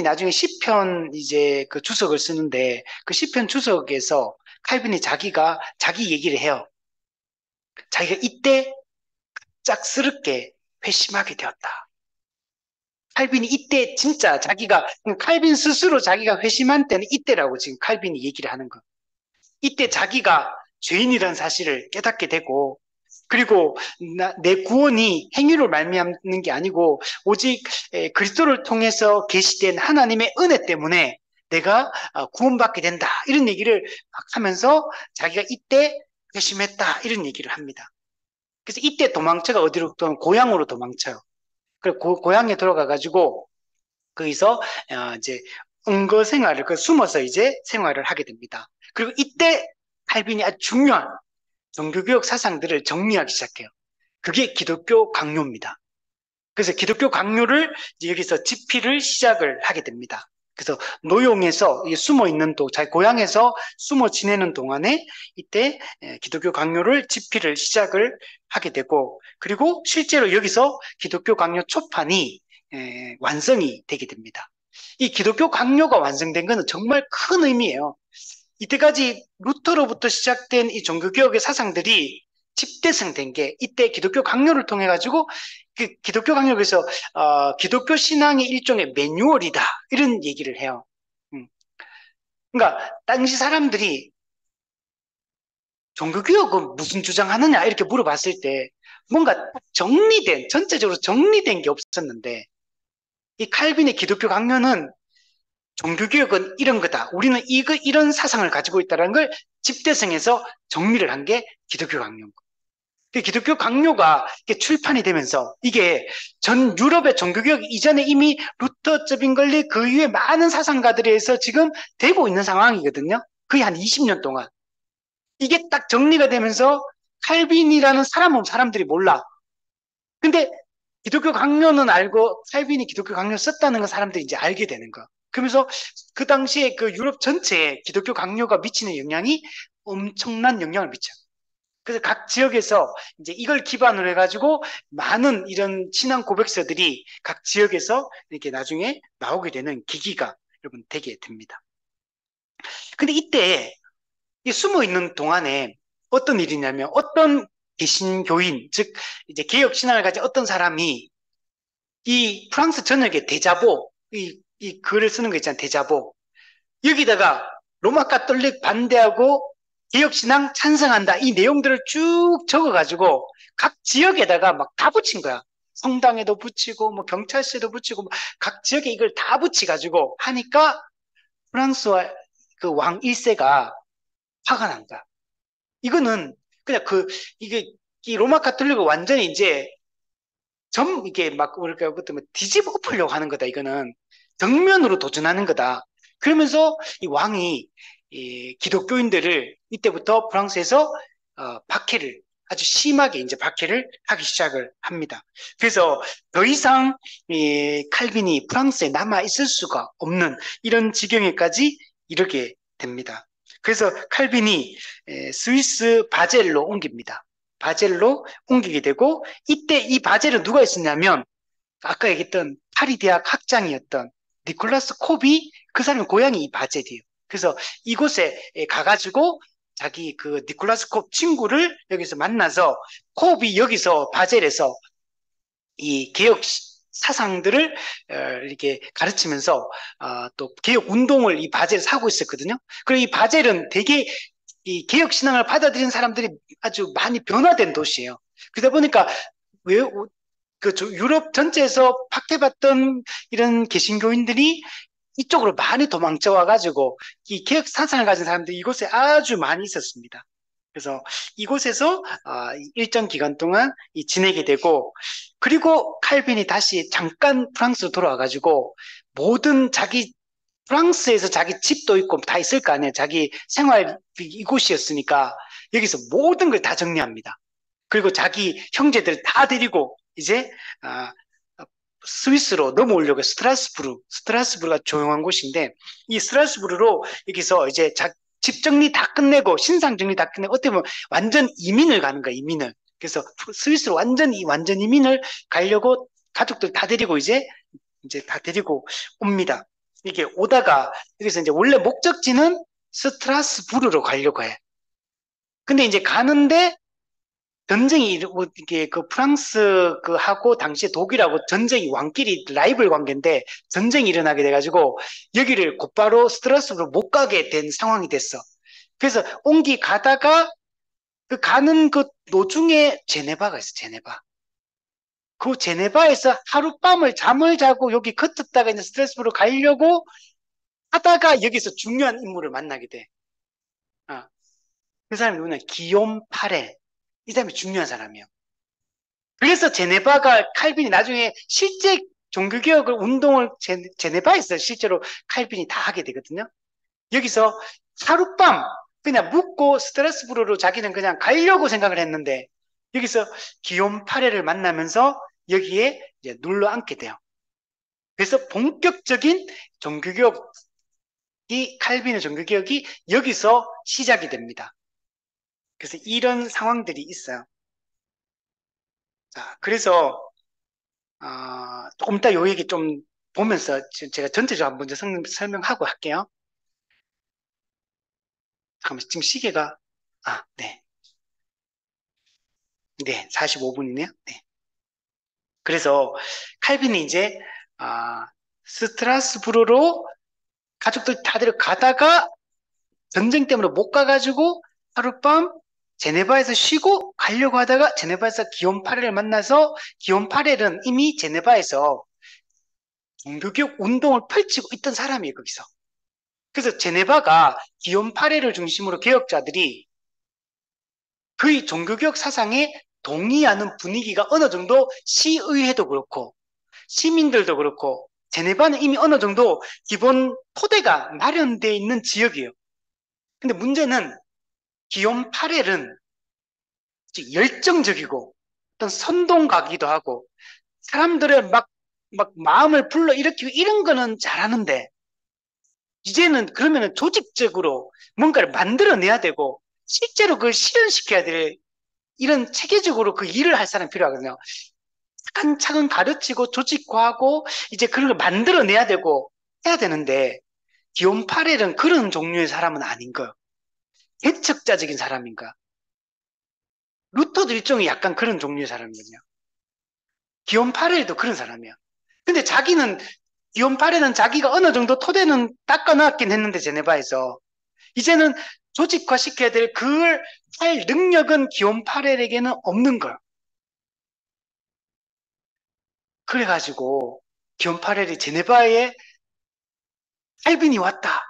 나중에 시편 이제 그 주석을 쓰는데 그 시편 주석에서 칼빈이 자기 얘기를 해요. 자기가 이때 짝스럽게 회심하게 되었다. 칼빈이 이때 진짜 칼빈 스스로 자기가 회심한 때는 이때라고 지금 칼빈이 얘기를 하는 거. 이때 자기가 죄인이라는 사실을 깨닫게 되고, 그리고 내 구원이 행위로 말미암는 게 아니고, 오직 그리스도를 통해서 계시된 하나님의 은혜 때문에 내가 구원받게 된다. 이런 얘기를 막 하면서 자기가 이때 회심했다. 이런 얘기를 합니다. 그래서 이때 도망쳐가 어디로, 고향으로 도망쳐요. 그리고 고향에 들어가가지고, 거기서 이제 은거 생활을 숨어서 이제 생활을 하게 됩니다. 그리고 이때 칼빈이 아주 중요한 종교개혁 사상들을 정리하기 시작해요. 그게 기독교 강요입니다. 그래서 기독교 강요를 여기서 집필을 시작을 하게 됩니다. 그래서 노용에서 숨어 있는 자기 고향에서 숨어 지내는 동안에 이때 기독교 강요를 집필을 시작을 하게 되고 그리고 실제로 여기서 기독교 강요 초판이 완성이 되게 됩니다. 이 기독교 강요가 완성된 것은 정말 큰 의미예요. 이때까지 루터로부터 시작된 이 종교개혁의 사상들이 집대성된 게 이때 기독교 강요를 통해 가지고 그 기독교 강요에서 기독교 신앙의 일종의 매뉴얼이다 이런 얘기를 해요. 음. 그러니까 당시 사람들이 종교개혁은 무슨 주장하느냐 이렇게 물어봤을 때 뭔가 전체적으로 정리된 게 없었는데 이 칼빈의 기독교 강요는 종교개혁은 이런 거다. 우리는 이런 사상을 가지고 있다는 걸 집대성에서 정리를 한 게 기독교 강요인 거예요. 기독교 강요가 출판이 되면서 이게 전 유럽의 종교개혁 이전에 이미 루터, 저빙글리 그 이후에 많은 사상가들에 의해서 지금 되고 있는 상황이거든요. 거의 한 20년 동안. 이게 딱 정리가 되면서 칼빈이라는 사람들이 몰라. 근데 기독교 강요는 알고 칼빈이 기독교 강요 썼다는 거 사람들이 이제 알게 되는 거. 그러면서 그 당시에 그 유럽 전체에 기독교 강요가 미치는 영향이 엄청난 영향을 미쳐요. 그래서 각 지역에서 이제 이걸 기반으로 해가지고 많은 이런 신앙 고백서들이 각 지역에서 이렇게 나중에 나오게 되는 계기가 여러분 되게 됩니다. 근데 이때 이 숨어 있는 동안에 어떤 일이냐면 어떤 개신교인, 즉 이제 개혁 신앙을 가진 어떤 사람이 이 프랑스 전역의 대자보, 이 글을 쓰는 거 있잖아요. 대자보. 여기다가 로마 가톨릭 반대하고 개혁신앙 찬성한다. 이 내용들을 쭉 적어가지고 각 지역에다가 막 다 붙인 거야. 성당에도 붙이고, 뭐 경찰서에도 붙이고, 뭐각 지역에 이걸 다 붙여가지고 하니까 프랑스와 그 왕 1세가 화가 난 거야. 이거는 그냥 이게, 이 로마 가톨릭을 완전히 이제 이게 막, 뭐랄까, 그때 뭐 뒤집어 엎으려고 하는 거다, 이거는. 정면으로 도전하는 거다. 그러면서 이 왕이 이 기독교인들을 이때부터 프랑스에서 박해를 아주 심하게 이제 박해를 하기 시작을 합니다. 그래서 더 이상 이 칼빈이 프랑스에 남아 있을 수가 없는 이런 지경에까지 이르게 됩니다. 그래서 칼빈이 스위스 바젤로 옮깁니다. 바젤로 옮기게 되고 이때 이 바젤은 누가 있었냐면 아까 얘기했던 파리 대학 학장이었던 니콜라스 콥이 그 사람의 고향이 이 바젤이에요. 그래서 이곳에 가가지고 자기 그 니콜라스 콥 친구를 여기서 만나서 콥이 여기서 바젤에서 이 개혁 사상들을 이렇게 가르치면서 또 개혁 운동을 이 바젤에서 하고 있었거든요. 그리고 이 바젤은 되게 이 개혁 신앙을 받아들이는 사람들이 아주 많이 변화된 도시예요. 그러다 보니까 왜 유럽 전체에서 박해받던 이런 개신교인들이 이쪽으로 많이 도망쳐 와가지고 이 개혁 사상을 가진 사람들이 이곳에 아주 많이 있었습니다. 그래서 이곳에서 일정 기간 동안 지내게 되고 그리고 칼빈이 다시 잠깐 프랑스로 돌아와가지고 모든 자기 프랑스에서 자기 집도 있고 다 있을 거 아니에요. 자기 생활 이곳이었으니까 여기서 모든 걸 다 정리합니다. 그리고 자기 형제들 다 데리고 이제 아, 스위스로 넘어오려고 스트라스부르가 조용한 곳인데 이 스트라스부르로 여기서 이제 집 정리 다 끝내고 신상 정리 다 끝내고 어떻게 보면 완전 이민을 가는 거야 이민을. 그래서 스위스로 완전 이민을 가려고 가족들 다 데리고 이제 다 데리고 옵니다. 이게 오다가 여기서 이제 원래 목적지는 스트라스부르로 가려고 해. 근데 이제 가는데 전쟁이 이게 그 프랑스 그 하고 당시에 독일하고 전쟁이 왕끼리 라이벌 관계인데 전쟁이 일어나게 돼가지고 여기를 곧바로 스트라스부르로 못 가게 된 상황이 됐어. 그래서 옹기 가다가 그 가는 그 노중에 제네바가 있어. 제네바. 그 제네바에서 하룻밤을 잠을 자고 여기 겉었다가 이제 스트라스부르로 가려고 하다가 여기서 중요한 인물을 만나게 돼. 어. 그 사람이 누구냐? 기욤 파레. 이 사람이 중요한 사람이에요. 그래서 제네바가 칼빈이 나중에 실제 종교개혁을 운동을 제네바에서 실제로 칼빈이 다 하게 되거든요. 여기서 하룻밤 그냥 묵고 스트라스부르로 자기는 그냥 가려고 생각을 했는데 여기서 기욤 파레를 만나면서 여기에 이제 눌러 앉게 돼요. 그래서 본격적인 종교개혁이 칼빈의 종교개혁이 여기서 시작이 됩니다. 그래서 이런 상황들이 있어요. 자, 그래서 조금 이따 요 얘기 좀 보면서 제가 전체적으로 한번 설명하고 할게요. 잠깐만, 지금 시계가, 네. 네, 45분이네요. 네. 그래서 칼빈이 이제, 스트라스부르로 가족들 다 데려가다가 전쟁 때문에 못 가가지고 하룻밤 제네바에서 쉬고 가려고 하다가 제네바에서 기욤 파렐을 만나서 기욤 파렐은 이미 제네바에서 종교개혁 운동을 펼치고 있던 사람이에요, 거기서. 그래서 제네바가 기욤 파레를 중심으로 개혁자들이 그의 종교개혁 사상에 동의하는 분위기가 어느 정도 시의회도 그렇고 시민들도 그렇고 제네바는 이미 어느 정도 기본 토대가 마련되어 있는 지역이에요. 근데 문제는 기욤 파렐은 열정적이고 어떤 선동가기도 하고 사람들의 막 마음을 불러일으키고 이런 거는 잘하는데 이제는 그러면은 조직적으로 뭔가를 만들어내야 되고 실제로 그걸 실현시켜야 될 이런 체계적으로 그 일을 할 사람이 필요하거든요. 차근차근 가르치고 조직화하고 이제 그런 걸 만들어내야 되고 해야 되는데 기욤 파렐은 그런 종류의 사람은 아닌 거예요. 개척자적인 사람인가. 루터도 일종의 약간 그런 종류의 사람이거든요. 기욤 파렐도 그런 사람이야. 근데 자기는 기온팔에는 자기가 어느 정도 토대는 닦아놨긴 했는데 제네바에서 이제는 조직화 시켜야 될 그걸 할 능력은 기온팔엘에게는 없는 거야. 그래가지고 기온팔엘이 제네바에 칼빈이 왔다.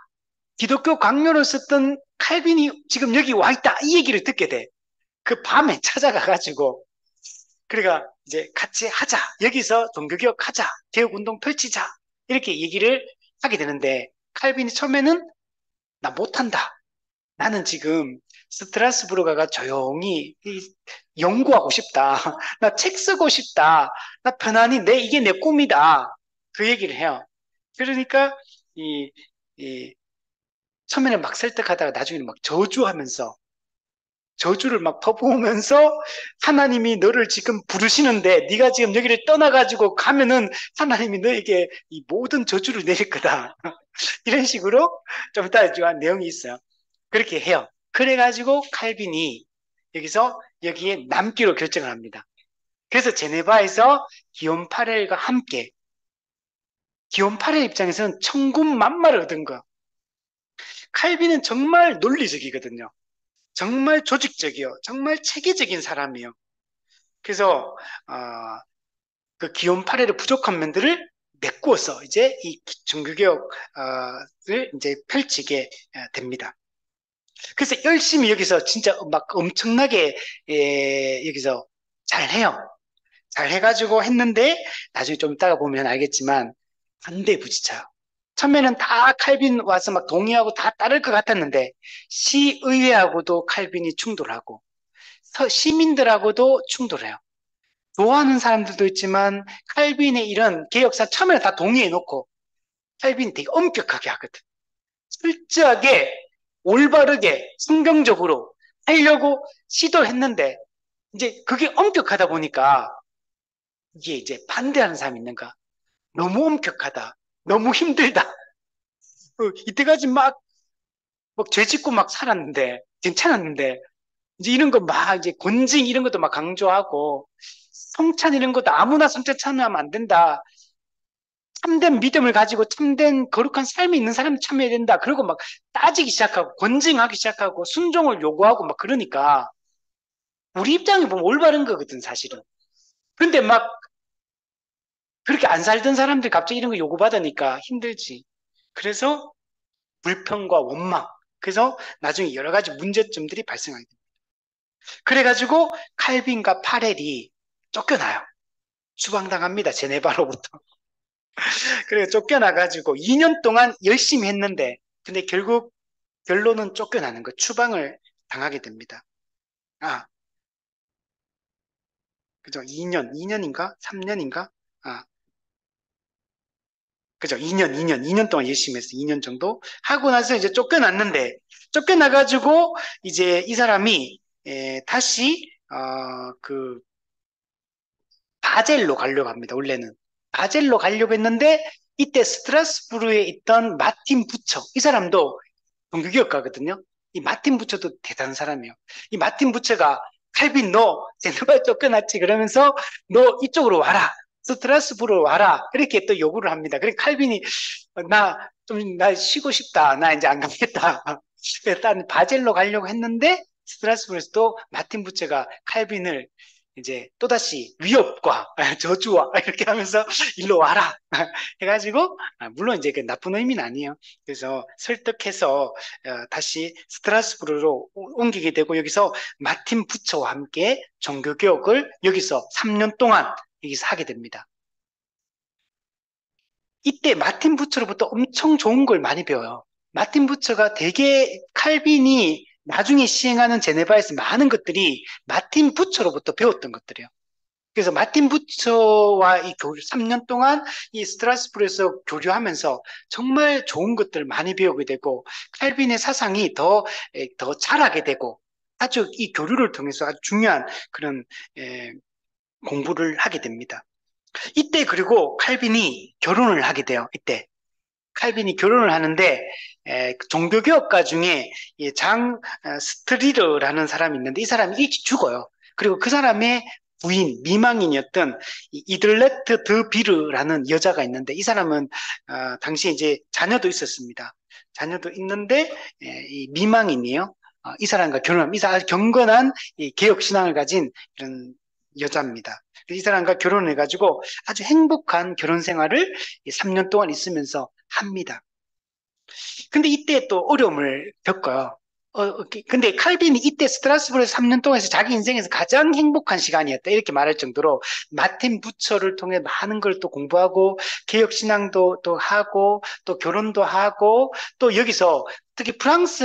기독교 강요를 썼던 칼빈이 지금 여기 와 있다. 이 얘기를 듣게 돼. 그 밤에 찾아가가지고 그러니까 이제 같이 하자. 여기서 종교개혁 하자. 개혁운동 펼치자. 이렇게 얘기를 하게 되는데 칼빈이 처음에는 나 못한다. 나는 지금 스트라스부르가가 조용히 연구하고 싶다. 나 책 쓰고 싶다. 나 편안히 이게 내 꿈이다. 그 얘기를 해요. 그러니까 이, 이 처음에는 막 설득하다가 나중에는 막 저주하면서 저주를 막 퍼부으면서 하나님이 너를 지금 부르시는데 네가 지금 여기를 떠나가지고 가면은 하나님이 너에게 이 모든 저주를 내릴 거다. 이런 식으로 좀 이따 내용이 있어요. 그렇게 해요. 그래가지고 칼빈이 여기서 여기에 남기로 결정을 합니다. 그래서 제네바에서 기온 파렐과 함께 기온 파렐 입장에서는 천군만마를 얻은 거. 칼빈은 정말 논리적이거든요. 정말 조직적이요. 정말 체계적인 사람이요. 그래서 그 기온 파렐의 부족한 면들을 메꾸어서 이제 이 종교개혁을 이제 펼치게 됩니다. 그래서 열심히 여기서 진짜 막 엄청나게 여기서 잘해요. 잘 해가지고 했는데 나중에 좀 이따가 보면 알겠지만 반대에 부딪혀요. 처음에는 다 칼빈 와서 막 동의하고 다 따를 것 같았는데 시의회하고도 칼빈이 충돌하고 시민들하고도 충돌해요. 좋아하는 사람들도 있지만 칼빈의 이런 개혁사 처음에는 다 동의해놓고 칼빈이 되게 엄격하게 하거든. 철저하게 올바르게 성경적으로 하려고 시도를 했는데 이제 그게 엄격하다 보니까 이게 이제 반대하는 사람이 있는가? 너무 엄격하다. 너무 힘들다. 이때까지 막 죄 짓고 막 살았는데, 괜찮았는데, 이제 이런 거 막, 이제 권징 이런 것도 막 강조하고, 성찬 이런 것도 아무나 성찬 참여하면 안 된다. 참된 믿음을 가지고 참된 거룩한 삶이 있는 사람이 참여해야 된다. 그리고 막 따지기 시작하고, 권징하기 시작하고, 순종을 요구하고 막 그러니까, 우리 입장에 보면 올바른 거거든, 사실은. 근데 막 그렇게 안 살던 사람들이 갑자기 이런 거 요구받으니까 힘들지. 그래서 불평과 원망. 그래서 나중에 여러 가지 문제점들이 발생하게 됩니다. 그래가지고 칼빈과 파렐이 쫓겨나요. 추방당합니다. 제네바로부터. 그래 쫓겨나가지고 2년 동안 열심히 했는데 근데 결국 결론은 쫓겨나는 거. 추방을 당하게 됩니다. 아, 그죠? 2년인가? 3년인가? 아, 그죠? 2년 동안 열심히 했어. 2년 정도. 하고 나서 이제 쫓겨났는데, 쫓겨나가지고, 이제 이 사람이, 다시, 바젤로 가려고 합니다. 원래는. 바젤로 가려고 했는데, 이때 스트라스부르에 있던 마틴 부처, 이 사람도 종교개혁가거든요. 이 마틴 부처도 대단한 사람이에요. 이 마틴 부처가 칼빈 너 제네바 쫓겨났지 그러면서 너 이쪽으로 와라. 스트라스부르로 와라. 이렇게 또 요구를 합니다. 그래 칼빈이 나 쉬고 싶다. 나 이제 안 가겠다. 일단 바젤로 가려고 했는데 스트라스부르에서도 마틴 부처가 칼빈을 이제 또다시 위협과 저주와 이렇게 하면서 일로 와라 해가지고 물론 이제 그 나쁜 의미는 아니에요. 그래서 설득해서 다시 스트라스부르로 옮기게 되고 여기서 마틴 부처와 함께 종교개혁을 여기서 3년 동안 여기서 하게 됩니다. 이때 마틴 부처로부터 엄청 좋은 걸 많이 배워요. 마틴 부처가 되게 칼빈이 나중에 시행하는 제네바에서 많은 것들이 마틴 부처로부터 배웠던 것들이에요. 그래서 마틴 부처와 이 교류, 3년 동안 이 스트라스부르에서 교류하면서 정말 좋은 것들을 많이 배우게 되고, 칼빈의 사상이 더 자라게 되고, 아주 이 교류를 통해서 아주 중요한 그런, 에, 공부를 하게 됩니다. 이때 그리고 칼빈이 결혼을 하게 돼요. 이때. 칼빈이 결혼을 하는데 종교개혁가 중에 장 스트리르라는 사람이 있는데 이 사람이 일찍 죽어요. 그리고 그 사람의 부인, 미망인이었던 이들레트 드 비르라는 여자가 있는데 이 사람은 당시에 이제 자녀도 있었습니다. 자녀도 있는데 이 미망인이에요. 이 사람과 결혼하면 이 사람 아주 경건한 이 개혁 신앙을 가진 이런 여자입니다. 이 사람과 결혼해가지고 아주 행복한 결혼 생활을 3년 동안 있으면서 합니다. 근데 이때 또 어려움을 겪어요. 근데 칼빈이 이때 스트라스부르에서 3년 동안 해서 자기 인생에서 가장 행복한 시간이었다. 이렇게 말할 정도로 마틴 부처를 통해 많은 걸 또 공부하고, 개혁신앙도 또 하고, 또 결혼도 하고, 또 여기서 특히 프랑스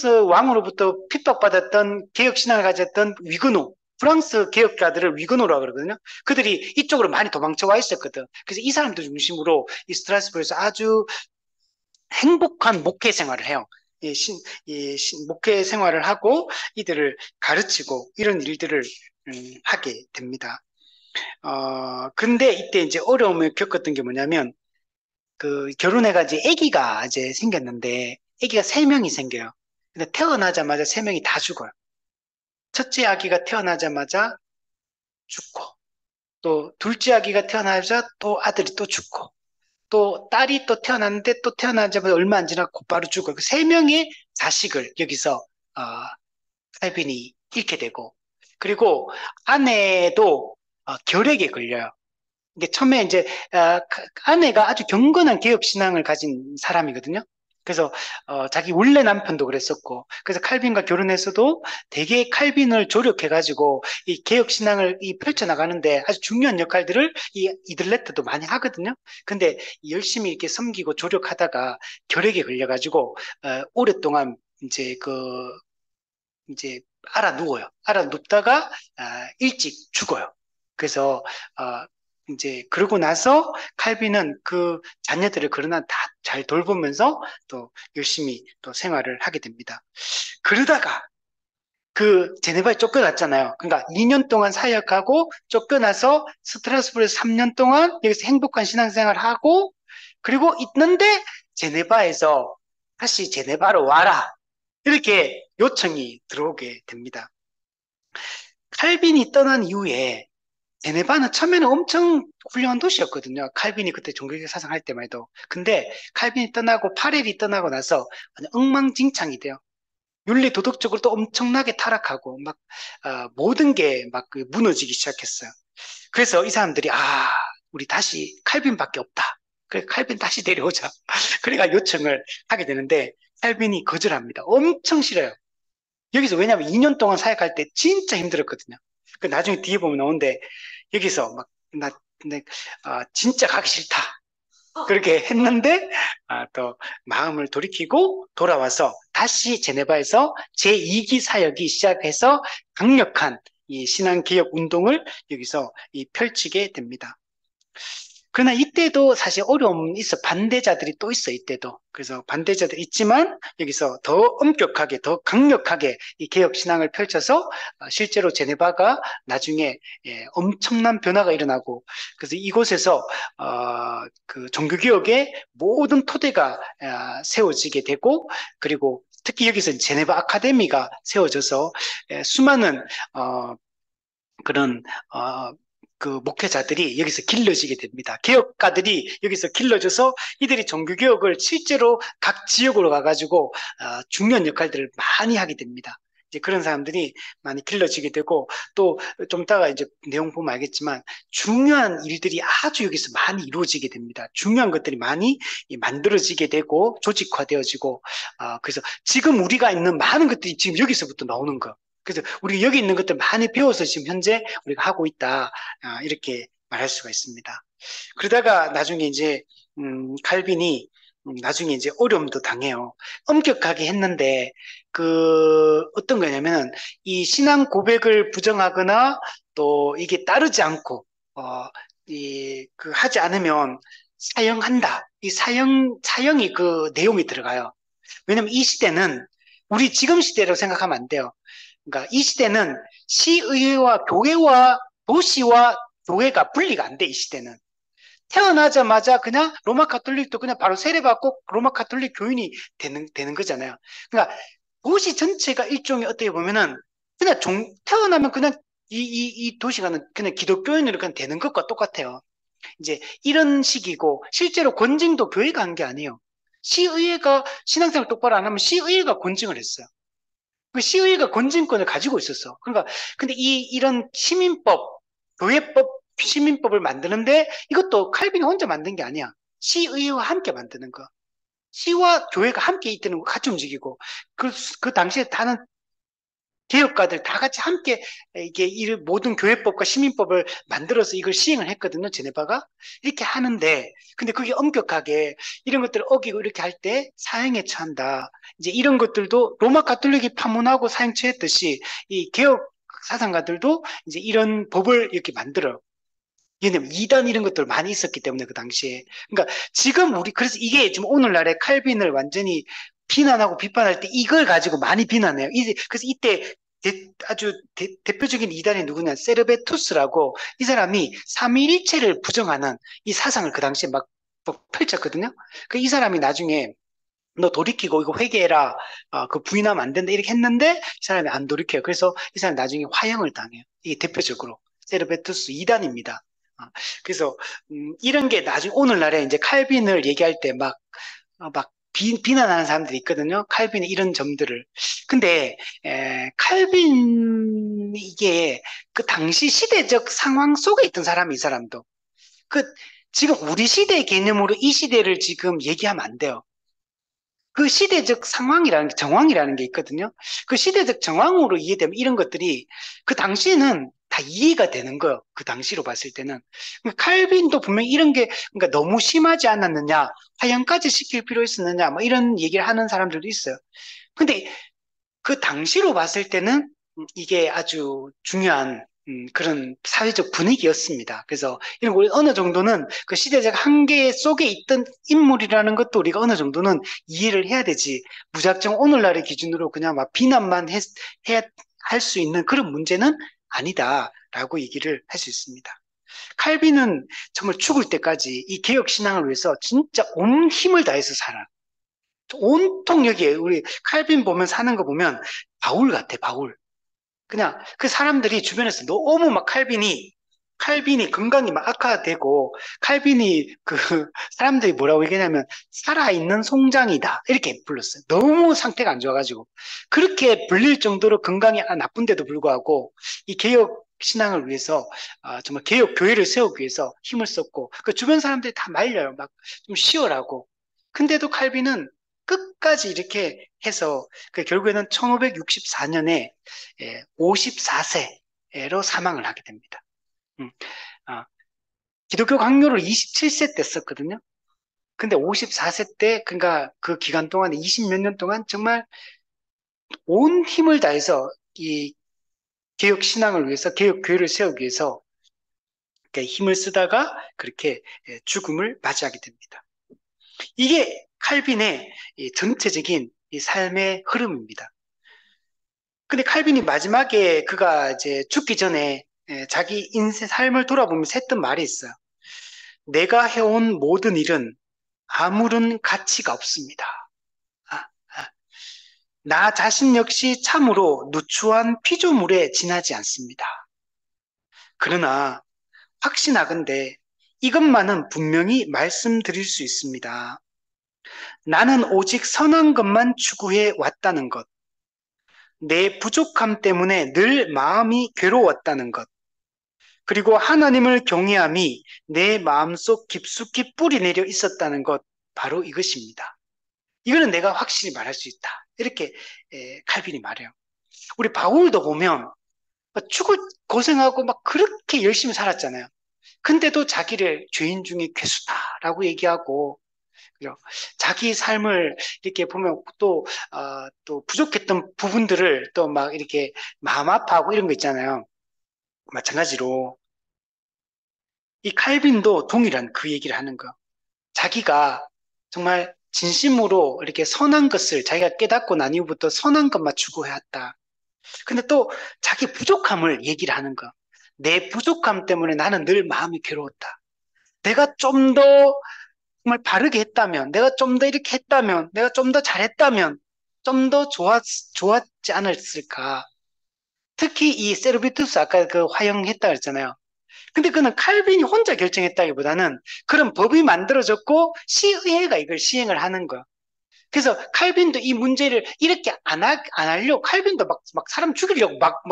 왕으로부터 핍박받았던 개혁신앙을 가졌던 위그노, 프랑스 개혁가들을 위그노라고 그러거든요. 그들이 이쪽으로 많이 도망쳐 와 있었거든. 그래서 이 사람들 중심으로 이 스트라스부르에서 아주 행복한 목회 생활을 해요. 목회 생활을 하고 이들을 가르치고 이런 일들을 하게 됩니다. 근데 이때 이제 어려움을 겪었던 게 뭐냐면 그 결혼해가지고 아기가 이제 생겼는데 아기가 세 명이 생겨요. 근데 태어나자마자 세 명이 다 죽어요. 첫째 아기가 태어나자마자 죽고 또 둘째 아기가 태어나자 또 아들이 또 죽고 또 딸이 또 태어났는데 또 태어나자마자 얼마 안 지나 곧바로 죽어요. 그 세 명의 자식을 여기서 어, 칼빈이 잃게 되고 그리고 아내도 결핵에 걸려요. 이게 처음에 이제 아내가 아주 경건한 개혁 신앙을 가진 사람이거든요. 그래서 자기 원래 남편도 그랬었고 그래서 칼빈과 결혼해서도 되게 칼빈을 조력해가지고 이 개혁 신앙을 펼쳐 나가는데 아주 중요한 역할들을 이들레트도 많이 하거든요. 근데 열심히 이렇게 섬기고 조력하다가 결핵에 걸려가지고 오랫동안 이제 알아 누워요. 알아 눕다가 일찍 죽어요. 그래서 이제 그러고 나서 칼빈은 그 자녀들을 그러나 다 잘 돌보면서 또 열심히 또 생활을 하게 됩니다. 그러다가 그 제네바에 쫓겨났잖아요. 그러니까 2년 동안 사역하고 쫓겨나서 스트라스부르에서 3년 동안 여기서 행복한 신앙생활을 하고 그리고 있는데 제네바에서 다시 제네바로 와라. 이렇게 요청이 들어오게 됩니다. 칼빈이 떠난 이후에 제네바는 처음에는 엄청 훌륭한 도시였거든요. 칼빈이 그때 종교개혁 사상할 때만 해도. 근데 칼빈이 떠나고 파렐이 떠나고 나서 완전 엉망진창이 돼요. 윤리 도덕적으로도 엄청나게 타락하고 막 모든 게 막 무너지기 시작했어요. 그래서 이 사람들이 우리 다시 칼빈밖에 없다. 그래 칼빈 다시 데려오자. 그래가 요청을 하게 되는데 칼빈이 거절합니다. 엄청 싫어요. 여기서 왜냐면 2년 동안 사역할 때 진짜 힘들었거든요. 그 나중에 뒤에 보면 나오는데 여기서 막 근데 진짜 가기 싫다. 그렇게 했는데 또 마음을 돌이키고 돌아와서 다시 제네바에서 제2기 사역이 시작해서 강력한 이 신앙개혁 운동을 여기서 펼치게 됩니다. 그러나 이때도 사실 어려움이 있어. 반대자들이 또 있어, 이때도. 그래서 반대자들이 있지만 여기서 더 엄격하게, 더 강력하게 이 개혁 신앙을 펼쳐서 실제로 제네바가 나중에 엄청난 변화가 일어나고 그래서 이곳에서 그 종교개혁의 모든 토대가 세워지게 되고 그리고 특히 여기서 제네바 아카데미가 세워져서 수많은 그런 그 목회자들이 여기서 길러지게 됩니다. 개혁가들이 여기서 길러져서 이들이 종교개혁을 실제로 각 지역으로 가가지고 중요한 역할들을 많이 하게 됩니다. 이제 그런 사람들이 많이 길러지게 되고 또 좀 이따가 이제 내용 보면 알겠지만 중요한 일들이 아주 여기서 많이 이루어지게 됩니다. 중요한 것들이 많이 만들어지게 되고 조직화되어지고 그래서 지금 우리가 있는 많은 것들이 지금 여기서부터 나오는 거. 그래서 우리 여기 있는 것들 많이 배워서 지금 현재 우리가 하고 있다. 이렇게 말할 수가 있습니다. 그러다가 나중에 이제 칼빈이 나중에 이제 어려움도 당해요. 엄격하게 했는데 그 어떤 거냐면은 이 신앙 고백을 부정하거나 또 이게 따르지 않고 이 그 하지 않으면 사형한다. 이 사형이 그 내용이 들어가요. 왜냐면 이 시대는 우리 지금 시대로 생각하면 안 돼요. 그러니까 이 시대는 시의회와 교회와 도시와 교회가 분리가 안 돼, 이 시대는. 태어나자마자 그냥 로마 가톨릭도 그냥 바로 세례받고 로마 가톨릭 교인이 되는 거잖아요. 그러니까 도시 전체가 일종의 어떻게 보면은 그냥 태어나면 그냥 이 도시가는 그냥 기독교인으로 그냥 되는 것과 똑같아요. 이제 이런 식이고, 실제로 권징도 교회가 한 게 아니에요. 시의회가 신앙생활 똑바로 안 하면 시의회가 권징을 했어요. 그 시의회가 권징권을 가지고 있었어. 그러니까, 근데 이런 시민법, 교회법, 시민법을 만드는데 이것도 칼빈이 혼자 만든 게 아니야. 시의회와 함께 만드는 거. 시와 교회가 함께 있다는 거 같이 움직이고, 그 당시에 다는 개혁가들 다 같이 함께 이게 이 모든 교회법과 시민법을 만들어서 이걸 시행을 했거든요, 제네바가. 이렇게 하는데, 근데 그게 엄격하게 이런 것들을 어기고 이렇게 할 때 사형에 처한다. 이제 이런 것들도 로마 가톨릭이 파문하고 사형 처했듯이 이 개혁 사상가들도 이제 이런 법을 이렇게 만들어. 왜냐면 이단 이런 것들 많이 있었기 때문에 그 당시에. 그러니까 지금 그래서 이게 지금 오늘날의 칼빈을 완전히 비난하고 비판할 때 이걸 가지고 많이 비난해요. 그래서 이때 아주 대표적인 이단이 누구냐? 세르베투스라고 이 사람이 삼위일체를 부정하는 이 사상을 그 당시에 막 펼쳤거든요. 그 이 사람이 나중에 너 돌이키고 이거 회개해라. 그 부인하면 안 된다. 이렇게 했는데 이 사람이 안 돌이켜요. 그래서 이 사람이 나중에 화형을 당해요. 이게 대표적으로. 세르베투스 이단입니다. 그래서 이런 게 나중에 오늘날에 이제 칼빈을 얘기할 때 막 비난하는 사람들이 있거든요. 칼빈의 이런 점들을. 근데 칼빈 이게 그 당시 시대적 상황 속에 있던 사람이 이 사람도. 그 지금 우리 시대 개념으로 이 시대를 지금 얘기하면 안 돼요. 그 시대적 상황이라는 게 정황이라는 게 있거든요. 그 시대적 정황으로 이해되면 이런 것들이 그 당시에는 다 이해가 되는 거예요. 그 당시로 봤을 때는. 그러니까 칼빈도 분명히 이런 게 그러니까 너무 심하지 않았느냐, 화형까지 시킬 필요 있었느냐, 뭐 이런 얘기를 하는 사람들도 있어요. 근데 그 당시로 봤을 때는 이게 아주 중요한 그런 사회적 분위기였습니다. 그래서 이런 우리 어느 정도는 그 시대적 한계 속에 있던 인물이라는 것도 우리가 어느 정도는 이해를 해야 되지. 무작정 오늘날의 기준으로 그냥 막 비난만 해야 할 수 있는 그런 문제는 아니다라고 얘기를 할 수 있습니다. 칼빈은 정말 죽을 때까지 이 개혁 신앙을 위해서 진짜 온 힘을 다해서 살아. 온통 여기에 우리 칼빈 보면 사는 거 보면 바울 같아, 바울. 그냥 그 사람들이 주변에서 너무 막 칼빈이 건강이 막 악화되고 칼빈이 그 사람들이 뭐라고 얘기하냐면 살아있는 송장이다 이렇게 불렀어요. 너무 상태가 안 좋아가지고 그렇게 불릴 정도로 건강이 나쁜데도 불구하고 이 개혁 신앙을 위해서 정말 개혁 교회를 세우기 위해서 힘을 썼고 그 주변 사람들이 다 말려요. 막 좀 쉬어라고. 근데도 칼빈은 끝까지 이렇게 해서 결국에는 1564년에 54세로 사망을 하게 됩니다. 음, 아, 기독교 강요를 27세 때 썼거든요. 근데 54세 때, 그러니까 그 기간 동안에 20 몇 년 동안 정말 온 힘을 다해서 이 개혁 신앙을 위해서, 개혁 교회를 세우기 위해서 이렇게 힘을 쓰다가 그렇게 죽음을 맞이하게 됩니다. 이게 칼빈의 이 전체적인 이 삶의 흐름입니다. 근데 칼빈이 마지막에 그가 이제 죽기 전에 자기 인생 삶을 돌아보면서 했던 말이 있어요. 내가 해온 모든 일은 아무런 가치가 없습니다. 아, 아. 나 자신 역시 참으로 누추한 피조물에 지나지 않습니다. 그러나 확신하건대 이것만은 분명히 말씀드릴 수 있습니다. 나는 오직 선한 것만 추구해 왔다는 것, 내 부족함 때문에 늘 마음이 괴로웠다는 것, 그리고 하나님을 경외함이 내 마음속 깊숙이 뿌리 내려 있었다는 것, 바로 이것입니다. 이거는 내가 확실히 말할 수 있다. 이렇게 칼빈이 말해요. 우리 바울도 보면 죽을 고생하고 막 그렇게 열심히 살았잖아요. 근데도 자기를 죄인 중에 괴수다라고 얘기하고 그죠? 자기 삶을 이렇게 보면 또 부족했던 부분들을 또 막 이렇게 마음 아파하고 이런 거 있잖아요. 마찬가지로 이 칼빈도 동일한 그 얘기를 하는 거. 자기가 정말 진심으로 이렇게 선한 것을 자기가 깨닫고 난 이후부터 선한 것만 추구해왔다. 근데 또 자기 부족함을 얘기를 하는 거. 내 부족함 때문에 나는 늘 마음이 괴로웠다. 내가 좀 더 정말 바르게 했다면, 내가 좀 더 이렇게 했다면, 내가 좀 더 잘했다면, 좀 더 좋았지 않았을까. 특히 이 세르비투스 아까 그 화형했다 그랬잖아요. 근데 그는 칼빈이 혼자 결정했다기보다는 그런 법이 만들어졌고 시의회가 이걸 시행을 하는 거. 그래서 칼빈도 이 문제를 이렇게 안 하려고 칼빈도 막 사람 죽이려고 막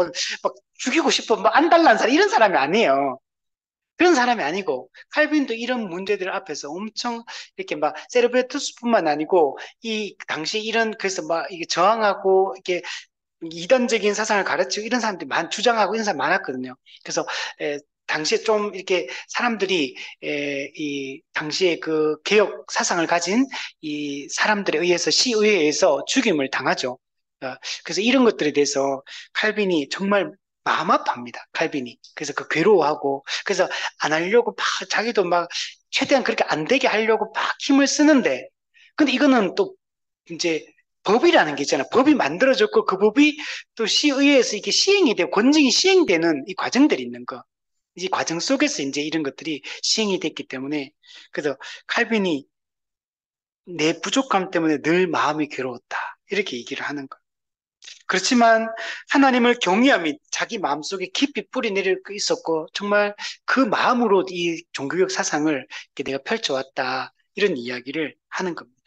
죽이고 싶어 막 안달난 사람 이런 사람이 아니에요. 그런 사람이 아니고 칼빈도 이런 문제들 앞에서 엄청 이렇게 막 세르베투스뿐만 아니고 이 당시 이런 그래서 막 이게 저항하고 이렇게 이단적인 사상을 가르치고 이런 사람들이 주장하고 이런 사람 많았거든요. 그래서 당시에 좀 이렇게 사람들이 이 당시에 그 개혁 사상을 가진 이 사람들에 의해서 시의회에서 죽임을 당하죠. 그래서 이런 것들에 대해서 칼빈이 정말 마음 아파합니다. 칼빈이. 그래서 그 괴로워하고 그래서 안 하려고 막 자기도 막 최대한 그렇게 안 되게 하려고 막 힘을 쓰는데 근데 이거는 또 이제 법이라는 게 있잖아. 법이 만들어졌고 그 법이 또 시의회에서 이게 시행이 되고 권증이 시행되는 이 과정들이 있는 거. 이 과정 속에서 이제 이런 것들이 시행이 됐기 때문에 그래서 칼빈이 내 부족함 때문에 늘 마음이 괴로웠다. 이렇게 얘기를 하는 거. 그렇지만 하나님을 경외함이 자기 마음속에 깊이 뿌리 내려 있었고 정말 그 마음으로 이 종교적 사상을 이렇게 내가 펼쳐왔다. 이런 이야기를 하는 겁니다.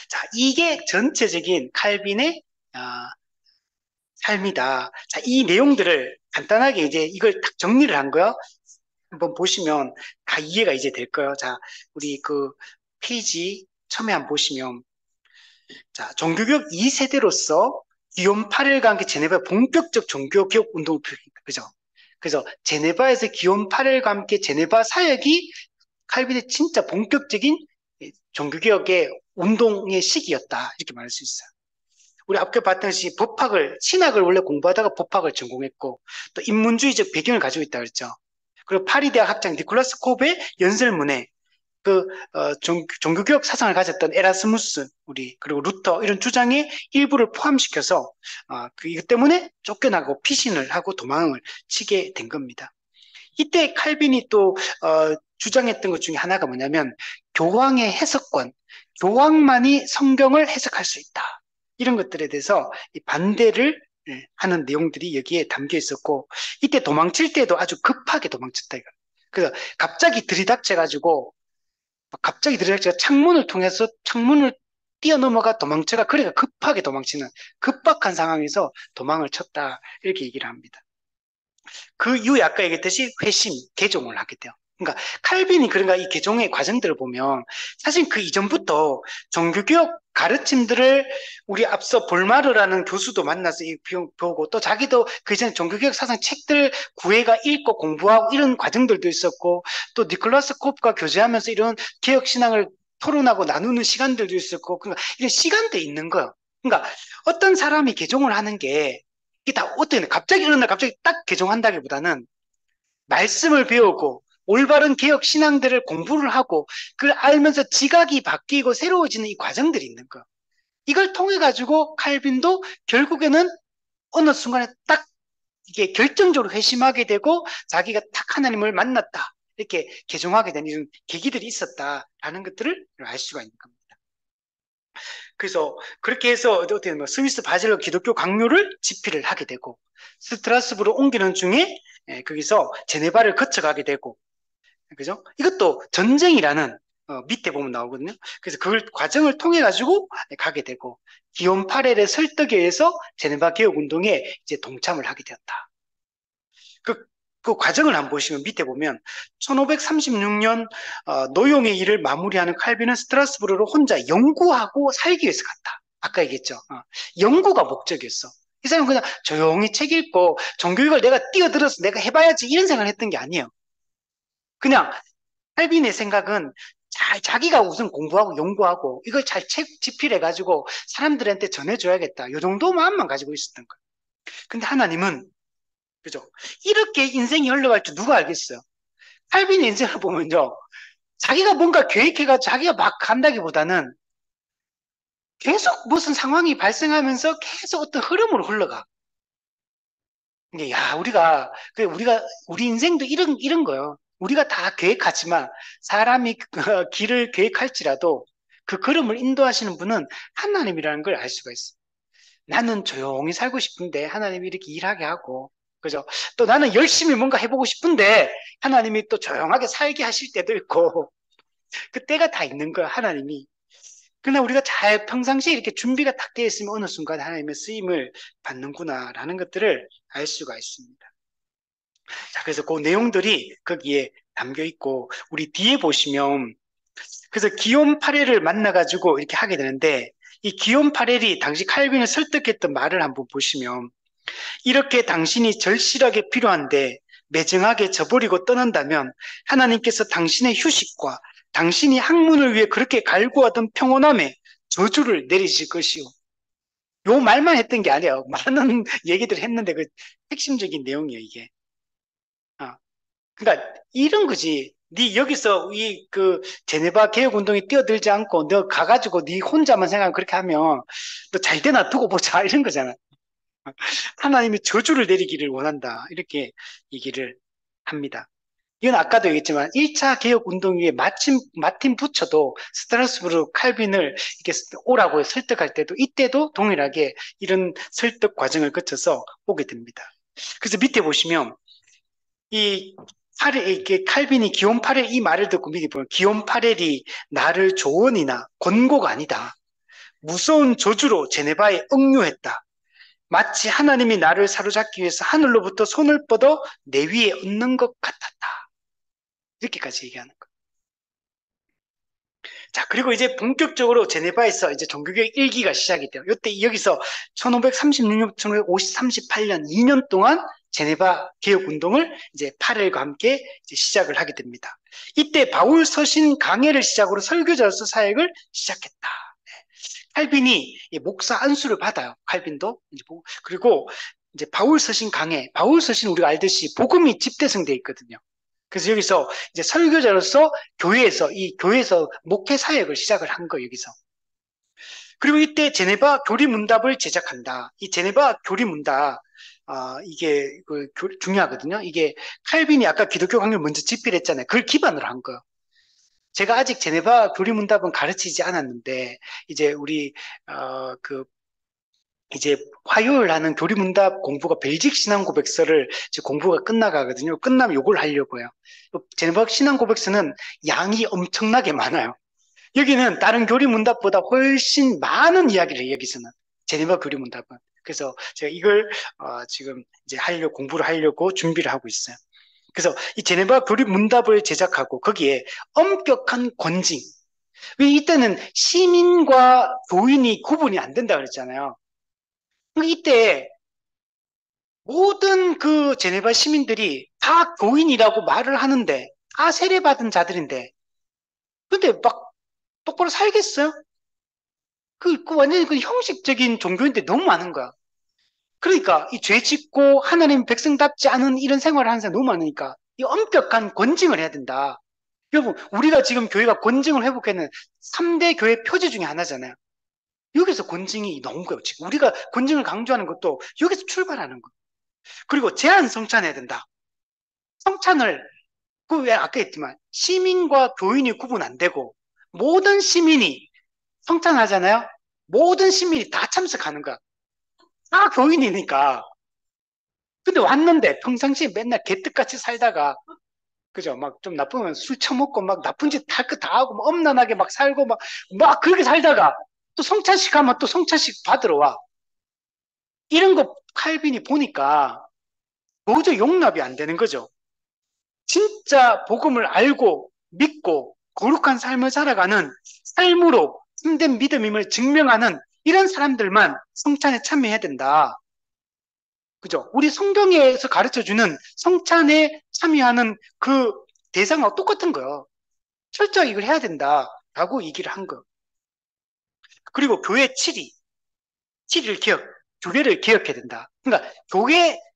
자, 이게 전체적인 칼빈의 아, 삶이다. 자, 이 내용들을 간단하게 이제 이걸 딱 정리를 한 거요. 한번 보시면 다 이해가 이제 될 거예요. 자, 우리 그 페이지 처음에 한번 보시면 자, 종교개혁 2세대로서 기욤 8일과 함께 제네바 본격적 종교개혁 운동을 펼칩니다. 그죠? 그래서 제네바에서 기욤 8일과 함께 제네바 사역이 칼빈의 진짜 본격적인 종교개혁의 운동의 시기였다. 이렇게 말할 수 있어요. 우리 앞에 봤듯이 법학을, 신학을 원래 공부하다가 법학을 전공했고, 또 인문주의적 배경을 가지고 있다 그랬죠. 그리고 파리 대학 학장 니콜라스 코베 연설문에 그 종교개혁 사상을 가졌던 에라스무스 우리 그리고 루터 이런 주장의 일부를 포함시켜서 그 이것 때문에 쫓겨나고 피신을 하고 도망을 치게 된 겁니다. 이때 칼빈이 또 주장했던 것 중에 하나가 뭐냐면 교황의 해석권, 교황만이 성경을 해석할 수 있다. 이런 것들에 대해서 반대를 하는 내용들이 여기에 담겨 있었고 이때 도망칠 때도 아주 급하게 도망쳤다 이거. 그래서 갑자기 들이닥쳐 창문을 통해서 창문을 뛰어넘어가 도망쳐가 그래가 급하게 도망치는 급박한 상황에서 도망을 쳤다 이렇게 얘기를 합니다. 그 이후에 아까 얘기했듯이 회심, 개종을 하게 돼요. 그러니까 칼빈이 그런가 이 개종의 과정들을 보면 사실 그 이전부터 종교개혁 가르침들을 우리 앞서 볼마르라는 교수도 만나서 보고 또 자기도 그 전에 종교개혁 사상 책들 구해가 읽고 공부하고 이런 과정들도 있었고 또 니콜라스 콥과 교제하면서 이런 개혁 신앙을 토론하고 나누는 시간들도 있었고 그러니까 이런 시간도 있는 거예요. 그러니까 어떤 사람이 개종을 하는 게 이게 다 어떻게 갑자기 어느 날 갑자기 딱 개종한다기보다는 말씀을 배우고 올바른 개혁 신앙들을 공부를 하고 그걸 알면서 지각이 바뀌고 새로워지는 이 과정들이 있는 거. 이걸 통해 가지고 칼빈도 결국에는 어느 순간에 딱 이게 결정적으로 회심하게 되고 자기가 딱 하나님을 만났다. 이렇게 개종하게 되는 이런 계기들이 있었다라는 것들을 알 수가 있는 겁니다. 그래서 그렇게 해서 어떻게 뭐 스위스 바질로 기독교 강요를 집필을 하게 되고 스트라스부르 옮기는 중에 거기서 제네바를 거쳐가게 되고 그죠? 이것도 전쟁이라는 밑에 보면 나오거든요. 그래서 그 과정을 통해 가지고 가게 되고 기욤 파렐의 설득에 의해서 제네바 개혁 운동에 이제 동참을 하게 되었다. 그, 그 과정을 한번 보시면 밑에 보면 1536년 노용의 일을 마무리하는 칼빈은 스트라스부르로 혼자 연구하고 살기 위해서 갔다. 아까 얘기했죠. 연구가 목적이었어. 이 사람은 그냥 조용히 책 읽고 종교육을 내가 뛰어들어서 내가 해봐야지 이런 생각을 했던 게 아니에요. 그냥 칼빈의 생각은 자기가 우선 공부하고 연구하고 이걸 잘 책 집필해가지고 사람들한테 전해줘야겠다. 이 정도 마음만 가지고 있었던 거예요. 근데 하나님은 그죠? 이렇게 인생이 흘러갈 줄 누가 알겠어요? 칼빈의 인생을 보면요. 자기가 뭔가 계획해가 자기가 막 간다기보다는 계속 무슨 상황이 발생하면서 계속 어떤 흐름으로 흘러가. 이게 야, 우리 인생도 이런 거요. 우리가 다 계획하지만 사람이 그 길을 계획할지라도 그 걸음을 인도하시는 분은 하나님이라는 걸 알 수가 있어요. 나는 조용히 살고 싶은데 하나님이 이렇게 일하게 하고, 그죠? 또 나는 열심히 뭔가 해보고 싶은데 하나님이 또 조용하게 살게 하실 때도 있고, 그때가 다 있는 거야, 하나님이. 그러나 우리가 잘 평상시에 이렇게 준비가 딱 되어 있으면 어느 순간 하나님의 쓰임을 받는구나라는 것들을 알 수가 있습니다. 자, 그래서 그 내용들이 거기에 담겨 있고, 우리 뒤에 보시면, 그래서 기욤 파렐을 만나가지고 이렇게 하게 되는데, 이 기욤 파렐이 당시 칼빈을 설득했던 말을 한번 보시면, 이렇게 당신이 절실하게 필요한데 매정하게 저버리고 떠난다면 하나님께서 당신의 휴식과 당신이 학문을 위해 그렇게 갈구하던 평온함에 저주를 내리실 것이요. 요 말만 했던 게 아니에요. 많은 얘기들을 했는데 그 핵심적인 내용이에요, 이게. 아, 그러니까 이런 거지. 네 여기서 이 그 제네바 개혁 운동에 뛰어들지 않고 너 가가지고 네 혼자만 생각하면 그렇게 하면 너 잘 되나 두고 보자 이런 거잖아. 하나님이 저주를 내리기를 원한다. 이렇게 얘기를 합니다. 이건 아까도 얘기했지만 1차 개혁 운동 위에 마틴 부처도 스트라스부르 칼빈을 이렇게 오라고 설득할 때도 이때도 동일하게 이런 설득 과정을 거쳐서 오게 됩니다. 그래서 밑에 보시면 이 이렇게 칼빈이 기욤 파렐 이 말을 듣고 밑에 보면 기욤 파렐이 나를 조언이나 권고가 아니다. 무서운 저주로 제네바에 억류했다. 마치 하나님이 나를 사로잡기 위해서 하늘로부터 손을 뻗어 내 위에 얹는 것 같았다. 이렇게까지 얘기하는 거예요. 자, 그리고 이제 본격적으로 제네바에서 이제 종교개혁 1기가 시작이 돼요. 이때 여기서 1536년, 1538년 2년 동안 제네바 개혁 운동을 이제 파렐과 함께 이제 시작을 하게 됩니다. 이때 바울 서신 강해를 시작으로 설교자로서 사역을 시작했다. 칼빈이 목사 안수를 받아요. 칼빈도. 그리고 이제 바울 서신 강해. 바울 서신 우리가 알듯이 복음이 집대성돼 있거든요. 그래서 여기서 이제 설교자로서 교회에서 목회 사역을 시작을 한 거예요, 여기서. 그리고 이때 제네바 교리문답을 제작한다. 이 제네바 교리문답, 이게 중요하거든요. 이게 칼빈이 아까 기독교 강요를 먼저 집필했잖아요. 그걸 기반으로 한 거예요. 제가 아직 제네바 교리문답은 가르치지 않았는데, 이제 우리, 이제 화요일 하는 교리문답 공부가 벨직 신앙고백서를 이제 공부가 끝나가거든요. 끝나면 요걸 하려고요. 제네바 신앙고백서는 양이 엄청나게 많아요. 여기는 다른 교리문답보다 훨씬 많은 이야기를 해요, 여기서는. 제네바 교리문답은. 그래서 제가 이걸 지금 이제 공부를 하려고 준비를 하고 있어요. 그래서 이 제네바 교리문답을 제작하고 거기에 엄격한 권징. 왜 이때는 시민과 교인이 구분이 안 된다 그랬잖아요. 이때 모든 그 제네바 시민들이 다 교인이라고 말을 하는데 다 세례받은 자들인데 근데 막 똑바로 살겠어요? 그 완전히 그 형식적인 종교인데 너무 많은 거야. 그러니까 이 죄 짓고 하나님 백성답지 않은 이런 생활을 하는 사람 너무 많으니까 이 엄격한 권징을 해야 된다. 여러분, 우리가 지금 교회가 권징을 회복하는 3대 교회 표지 중에 하나잖아요. 여기서 권징이 나온 거예요, 지금. 우리가 권징을 강조하는 것도 여기서 출발하는 거예요. 그리고 제한 성찬해야 된다. 성찬을, 그 왜 아까 했지만, 시민과 교인이 구분 안 되고, 모든 시민이 성찬하잖아요? 모든 시민이 다 참석하는 거야. 다 교인이니까. 근데 왔는데 평상시에 맨날 개떡같이 살다가, 그죠? 막 좀 나쁘면 술 처먹고 막 나쁜 짓 할 거 다 하고, 막 엄란하게 막 살고 막 그렇게 살다가 또 성찬식 하면 또 성찬식 받으러 와. 이런 거 칼빈이 보니까 도저히 용납이 안 되는 거죠. 진짜 복음을 알고 믿고 거룩한 삶을 살아가는 삶으로 참된 믿음임을 증명하는 이런 사람들만 성찬에 참여해야 된다. 그죠? 우리 성경에서 가르쳐 주는 성찬에 참여하는 그 대상하고 똑같은 거예요. 철저히 이걸 해야 된다라고 얘기를 한 거. 그리고 교회 7일 교회를 개혁해야 된다. 그러니까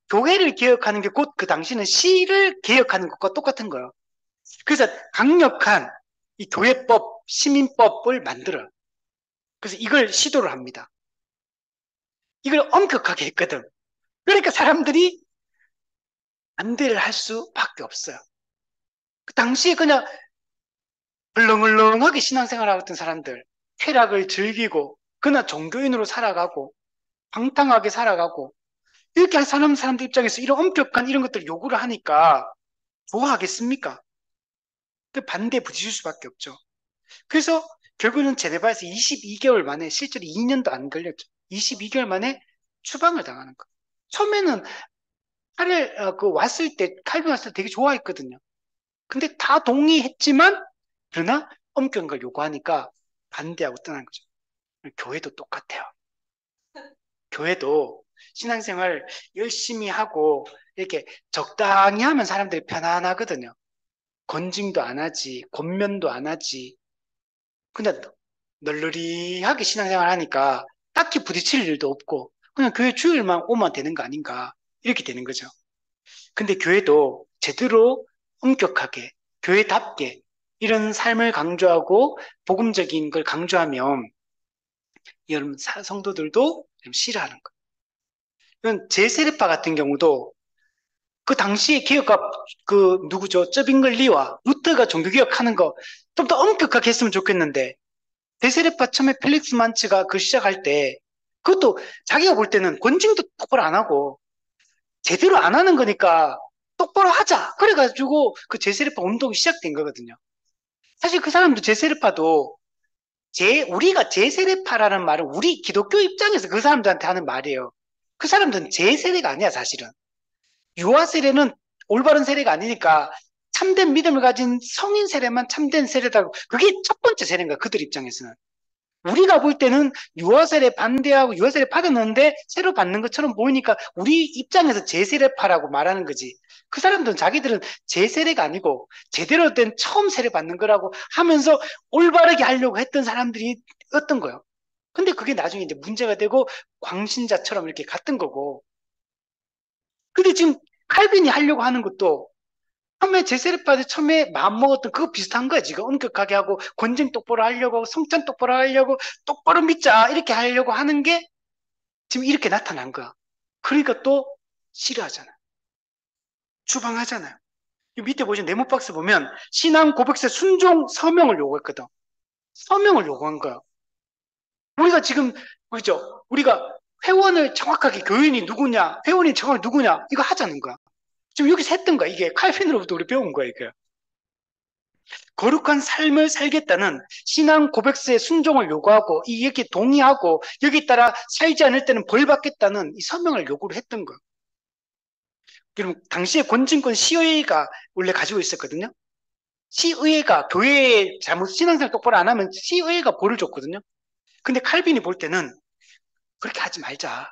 교회를 개혁하는 게 곧 그 당시는 시를 개혁하는 것과 똑같은 거예요. 그래서 강력한 이 교회법, 시민법을 만들어요. 그래서 이걸 시도를 합니다. 이걸 엄격하게 했거든. 그러니까 사람들이 반대를 할 수밖에 없어요. 그 당시에 그냥 헐렁헐렁하게 신앙생활하고 있던 사람들, 쾌락을 즐기고, 그나 종교인으로 살아가고, 방탕하게 살아가고, 이렇게 한 사람들 입장에서 이런 엄격한 이런 것들을 요구를 하니까 좋아하겠습니까? 그 반대에 부딪힐 수밖에 없죠. 그래서 결국은 제네바에서 22개월 만에, 실제로 2년도 안 걸렸죠. 22개월 만에 추방을 당하는 거예요. 처음에는 왔을 때, 칼빈 왔을 때 되게 좋아했거든요. 근데 다 동의했지만, 그러나 엄격한 걸 요구하니까 반대하고 떠난 거죠. 교회도 똑같아요. 교회도 신앙생활 열심히 하고, 이렇게 적당히 하면 사람들이 편안하거든요. 건징도 안 하지, 권면도 안 하지. 근데 널널이하게 신앙생활 하니까 딱히 부딪힐 일도 없고, 그냥 교회 주일만 오면 되는 거 아닌가. 이렇게 되는 거죠. 근데 교회도 제대로 엄격하게, 교회답게 이런 삶을 강조하고 복음적인 걸 강조하면 여러분 성도들도 좀 싫어하는 거예요. 이건 제세례파 같은 경우도 그 당시에 개혁가 그 누구죠? 쩌빙글리와 루터가 종교개혁하는 거 좀 더 엄격하게 했으면 좋겠는데 대세례파 처음에 펠릭스 만츠가 그 시작할 때 그것도 자기가 볼 때는 권징도 똑바로 안 하고 제대로 안 하는 거니까 똑바로 하자. 그래가지고 그 제세례파 운동이 시작된 거거든요. 사실 그 사람도 제세례파도 우리가 제세례파라는 말은 우리 기독교 입장에서 그 사람들한테 하는 말이에요. 그 사람들은 제세례가 아니야, 사실은. 유아 세례는 올바른 세례가 아니니까 참된 믿음을 가진 성인 세례만 참된 세례다. 그게 첫 번째 세례인 거야, 그들 입장에서는. 우리가 볼 때는 유아세례 반대하고 유아세례 받았는데 새로 받는 것처럼 보이니까 우리 입장에서 제세례파라고 말하는 거지. 그 사람들은 자기들은 제세례가 아니고 제대로 된 처음 세례 받는 거라고 하면서 올바르게 하려고 했던 사람들이 어떤 거예요. 근데 그게 나중에 이제 문제가 되고 광신자처럼 이렇게 갔던 거고. 근데 지금 칼빈이 하려고 하는 것도 처음에 제세례파들 처음에 마음먹었던 그거 비슷한 거야. 지금 엄격하게 하고 권징 똑바로 하려고 하고 성찬 똑바로 하려고 똑바로 믿자 이렇게 하려고 하는 게 지금 이렇게 나타난 거야. 그러니까 또 싫어하잖아. 추방하잖아요. 이 밑에 보시면 네모 박스 보면 신앙 고백서 순종 서명을 요구했거든. 서명을 요구한 거야. 우리가 지금 그죠? 우리가 회원을 정확하게 교인이 누구냐, 회원이 정확히 누구냐 이거 하자는 거야. 지금 여기서 했던 거야. 이게 칼빈으로부터 우리 배운 거야 이게. 거룩한 삶을 살겠다는 신앙 고백서의 순종을 요구하고 이렇게 동의하고 여기 따라 살지 않을 때는 벌 받겠다는 이 서명을 요구를 했던 거예요. 그럼 당시에 권진권 시의회가 원래 가지고 있었거든요. 시의회가 교회에 잘못 신앙생활 똑바로 안 하면 시의회가 벌을 줬거든요. 근데 칼빈이 볼 때는 그렇게 하지 말자.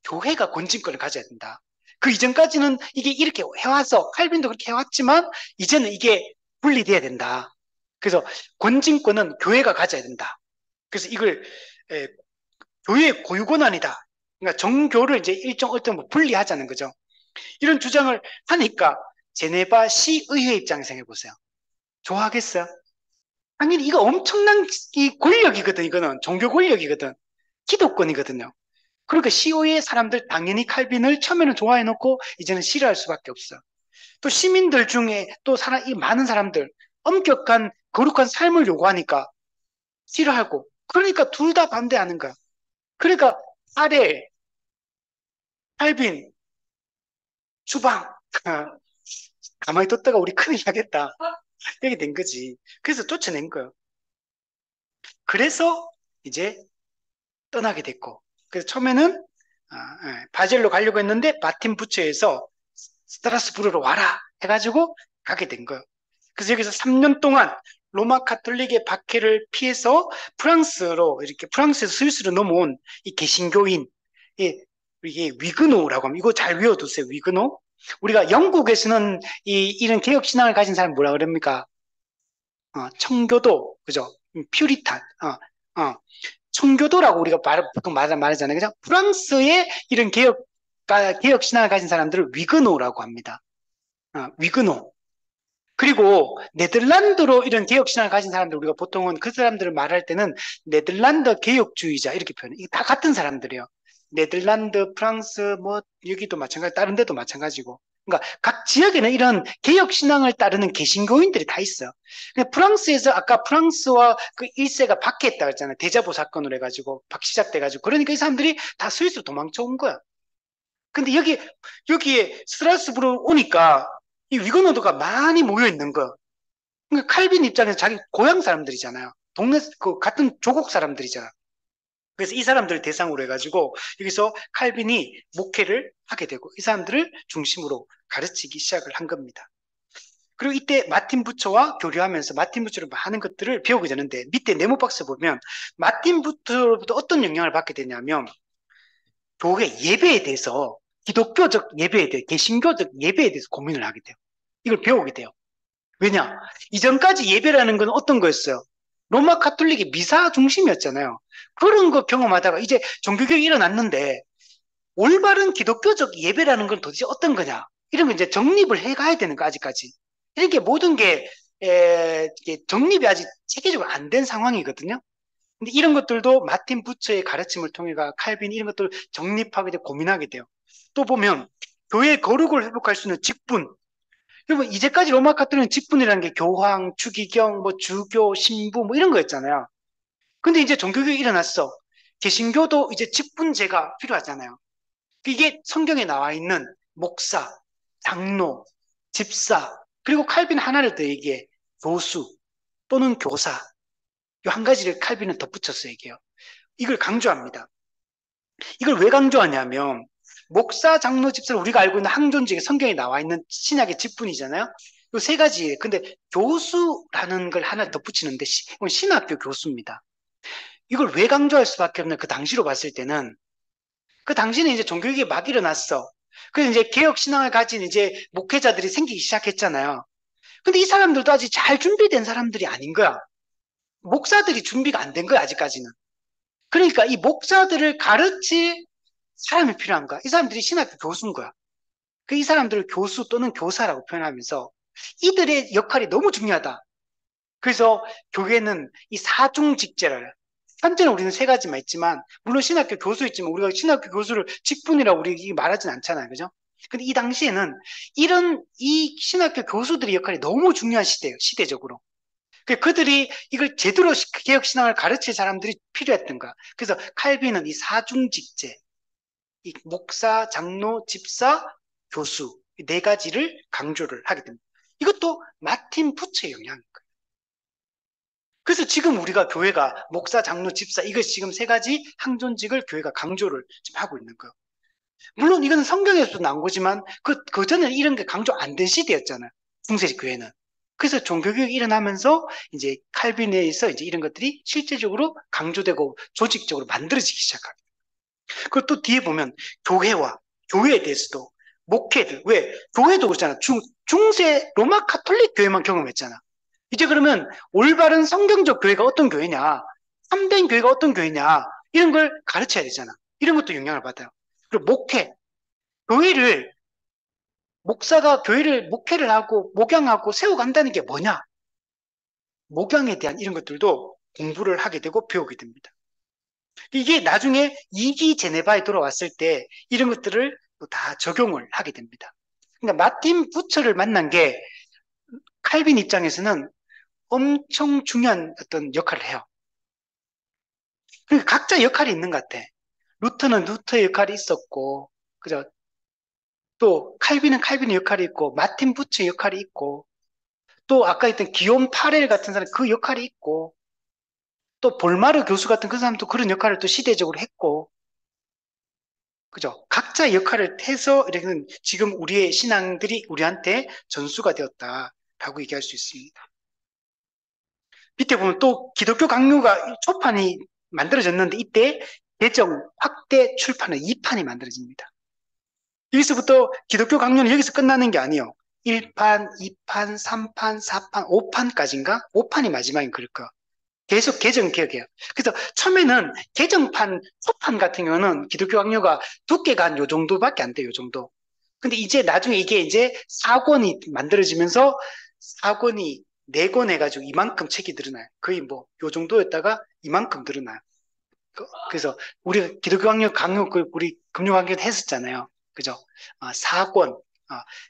교회가 권진권을 가져야 된다. 그 이전까지는 이게 이렇게 해와서 칼빈도 그렇게 해왔지만 이제는 이게 분리돼야 된다. 그래서 권진권은 교회가 가져야 된다. 그래서 이걸 교회의 고유 권한이다. 그러니까 정교를 이제 일정 어떤 분리하자는 거죠. 이런 주장을 하니까 제네바 시의회 입장에서 해보세요. 좋아하겠어요? 당연히 이거 엄청난 이 권력이거든. 이거는 종교 권력이거든. 기독권이거든요. 그러니까 시의회 사람들 당연히 칼빈을 처음에는 좋아해놓고 이제는 싫어할 수밖에 없어. 또 시민들 중에 또 이 많은 사람들 엄격한 거룩한 삶을 요구하니까 싫어하고 그러니까 둘 다 반대하는 거야. 그러니까 아래 칼빈 추방 가만히 뒀다가 우리 큰일 나겠다 이렇게 된 거지. 그래서 쫓아낸 거예요. 그래서 이제 떠나게 됐고 그래서 처음에는 바젤로 가려고 했는데 마틴 부처에서 스트라스부르로 와라 해가지고 가게 된 거예요. 그래서 여기서 3년 동안 로마 카톨릭의 박해를 피해서 프랑스로 이렇게 프랑스에서 스위스로 넘어온 이 개신교인 이게 위그노라고 하면 이거 잘 외워두세요. 위그노. 우리가 영국에서는 이런 개혁 신앙을 가진 사람 뭐라 그럽니까? 청교도 그죠? 퓨리탄. 청교도라고 우리가 보통 말하잖아요. 그죠? 프랑스의 이런 개혁 신앙을 가진 사람들을 위그노라고 합니다. 위그노. 그리고 네덜란드로 이런 개혁신앙을 가진 사람들 우리가 보통은 그 사람들을 말할 때는 네덜란드 개혁주의자 이렇게 표현해. 이게 다 같은 사람들이에요. 네덜란드, 프랑스 뭐 여기도 마찬가지, 다른 데도 마찬가지고 그러니까 각 지역에는 이런 개혁 신앙을 따르는 개신교인들이 다 있어요. 근데 프랑스에서 아까 프랑스와 그 1세가 박해했다 그랬잖아요. 대자보 사건으로 해가지고 시작돼가지고 그러니까 이 사람들이 다 스위스로 도망쳐 온 거야. 근데 여기에 스트라스부르 오니까 이 위건노도가 많이 모여 있는 거야. 그러니까 칼빈 입장에서 자기 고향 사람들이잖아요. 동네 그 같은 조국 사람들이잖아. 그래서 이 사람들을 대상으로 해가지고 여기서 칼빈이 목회를 하게 되고 이 사람들을 중심으로 가르치기 시작을 한 겁니다. 그리고 이때 마틴 부처와 교류하면서 마틴 부처로 많은 것들을 배우게 되는데 밑에 네모 박스 보면 마틴 부처로부터 어떤 영향을 받게 되냐면 교회 예배에 대해서 기독교적 예배에 대해 개신교적 예배에 대해서 고민을 하게 돼요. 이걸 배우게 돼요. 왜냐? 이전까지 예배라는 건 어떤 거였어요? 로마 카톨릭이 미사 중심이었잖아요. 그런 거 경험하다가 이제 종교개혁이 일어났는데 올바른 기독교적 예배라는 건 도대체 어떤 거냐? 이런 거 이제 정립을 해가야 되는 거 아직까지. 이렇게 모든 이게 정립이 아직 체계적으로 안 된 상황이거든요. 근데 이런 것들도 마틴 부처의 가르침을 통해가 칼빈 이런 것들을 정립하게 되고 고민하게 돼요. 또 보면 교회의 거룩을 회복할 수 있는 직분. 여러분 이제까지 로마 카톨릭은 직분이라는 게 교황, 추기경, 뭐 주교, 신부 뭐 이런 거였잖아요. 근데 이제 종교개혁이 일어났어. 개신교도 이제 직분제가 필요하잖아요. 이게 성경에 나와 있는 목사, 장로, 집사, 그리고 칼빈 하나를 더 얘기해. 교수 또는 교사. 이 한 가지를 칼빈은 덧붙여서 얘기해요. 이걸 강조합니다. 이걸 왜 강조하냐면 목사, 장로, 집사를 우리가 알고 있는 항존직에 성경에 나와 있는 신약의 직분이잖아요. 이 세 가지예요. 근데 교수라는 걸 하나 덧붙이는데 이건 신학교 교수입니다. 이걸 왜 강조할 수밖에 없냐? 그 당시로 봤을 때는 그 당시는 이제 종교개혁이 막 일어났어. 그래서 이제 개혁 신앙을 가진 이제 목회자들이 생기기 시작했잖아요. 근데 이 사람들도 아직 잘 준비된 사람들이 아닌 거야. 목사들이 준비가 안 된 거야, 아직까지는. 그러니까 이 목사들을 가르칠 사람이 필요한 거야. 이 사람들이 신학교 교수인 거야. 그 이 사람들을 교수 또는 교사라고 표현하면서 이들의 역할이 너무 중요하다. 그래서 교회는 이 사중직제를 해요. 현재는 우리는 세 가지만 있지만 물론 신학교 교수 있지만 우리가 신학교 교수를 직분이라고 우리 말하진 않잖아요. 그죠? 근데 이 당시에는 이런 이 신학교 교수들의 역할이 너무 중요한 시대예요. 시대적으로. 그들이 이걸 제대로 개혁 신앙을 가르칠 사람들이 필요했던 거야. 그래서 칼빈은 이 사중직제, 이 목사, 장로, 집사, 교수 이 네 가지를 강조를 하게 됩니다. 이것도 마틴 부처의 영향인 거예요. 그래서 지금 우리가 교회가 목사, 장로, 집사 이것이 지금 세 가지 항존직을 교회가 강조를 지금 하고 있는 거예요. 물론 이거는 성경에서도 나온 거지만 그 전에는 이런 게 강조 안 된 시대였잖아요. 중세식 교회는. 그래서 종교개혁이 일어나면서 이제 칼빈에서 이제 이런 것들이 실제적으로 강조되고 조직적으로 만들어지기 시작합니다. 그리고 또 뒤에 보면 교회와 교회에 대해서도 목회들 왜 교회도 그렇잖아. 중세 로마 카톨릭 교회만 경험했잖아. 이제 그러면 올바른 성경적 교회가 어떤 교회냐, 참된 교회가 어떤 교회냐 이런 걸 가르쳐야 되잖아. 이런 것도 영향을 받아요. 그리고 목회, 교회를 목사가 교회를 목회를 하고 목양하고 세워간다는 게 뭐냐? 목양에 대한 이런 것들도 공부를 하게 되고 배우게 됩니다. 이게 나중에 2기 제네바에 돌아왔을 때 이런 것들을 다 적용을 하게 됩니다. 그러니까 마틴 부처를 만난 게 칼빈 입장에서는 엄청 중요한 어떤 역할을 해요. 그러니까 각자 역할이 있는 것 같아. 루터는 루터의 역할이 있었고, 그죠? 또 칼빈은 칼빈의 역할이 있고, 마틴 부처의 역할이 있고, 또 아까 했던 기욤 파렐 같은 사람 그 역할이 있고, 또 볼마르 교수 같은 그 사람도 그런 역할을 또 시대적으로 했고, 그죠? 각자의 역할을 해서 이렇게 지금 우리의 신앙들이 우리한테 전수가 되었다라고 얘기할 수 있습니다. 밑에 보면 또 기독교 강요가 초판이 만들어졌는데 이때 개정, 확대, 출판의 2판이 만들어집니다. 여기서부터 기독교 강요는 여기서 끝나는 게 아니에요. 1판, 2판, 3판, 4판, 5판까지인가? 5판이 마지막인 그럴 거. 계속 개정 개혁해요. 그래서 처음에는 개정판, 초판 같은 경우는 기독교 강요가 두께가 한 요 정도밖에 안 돼요. 요 정도. 근데 이제 나중에 이게 이제 4권이 만들어지면서 4권이 4권 해가지고 이만큼 책이 늘어나요. 거의 뭐 요 정도였다가 이만큼 늘어나요. 그래서 우리가 기독교 강요 우리 금융 강요 했었잖아요. 그죠? 4권.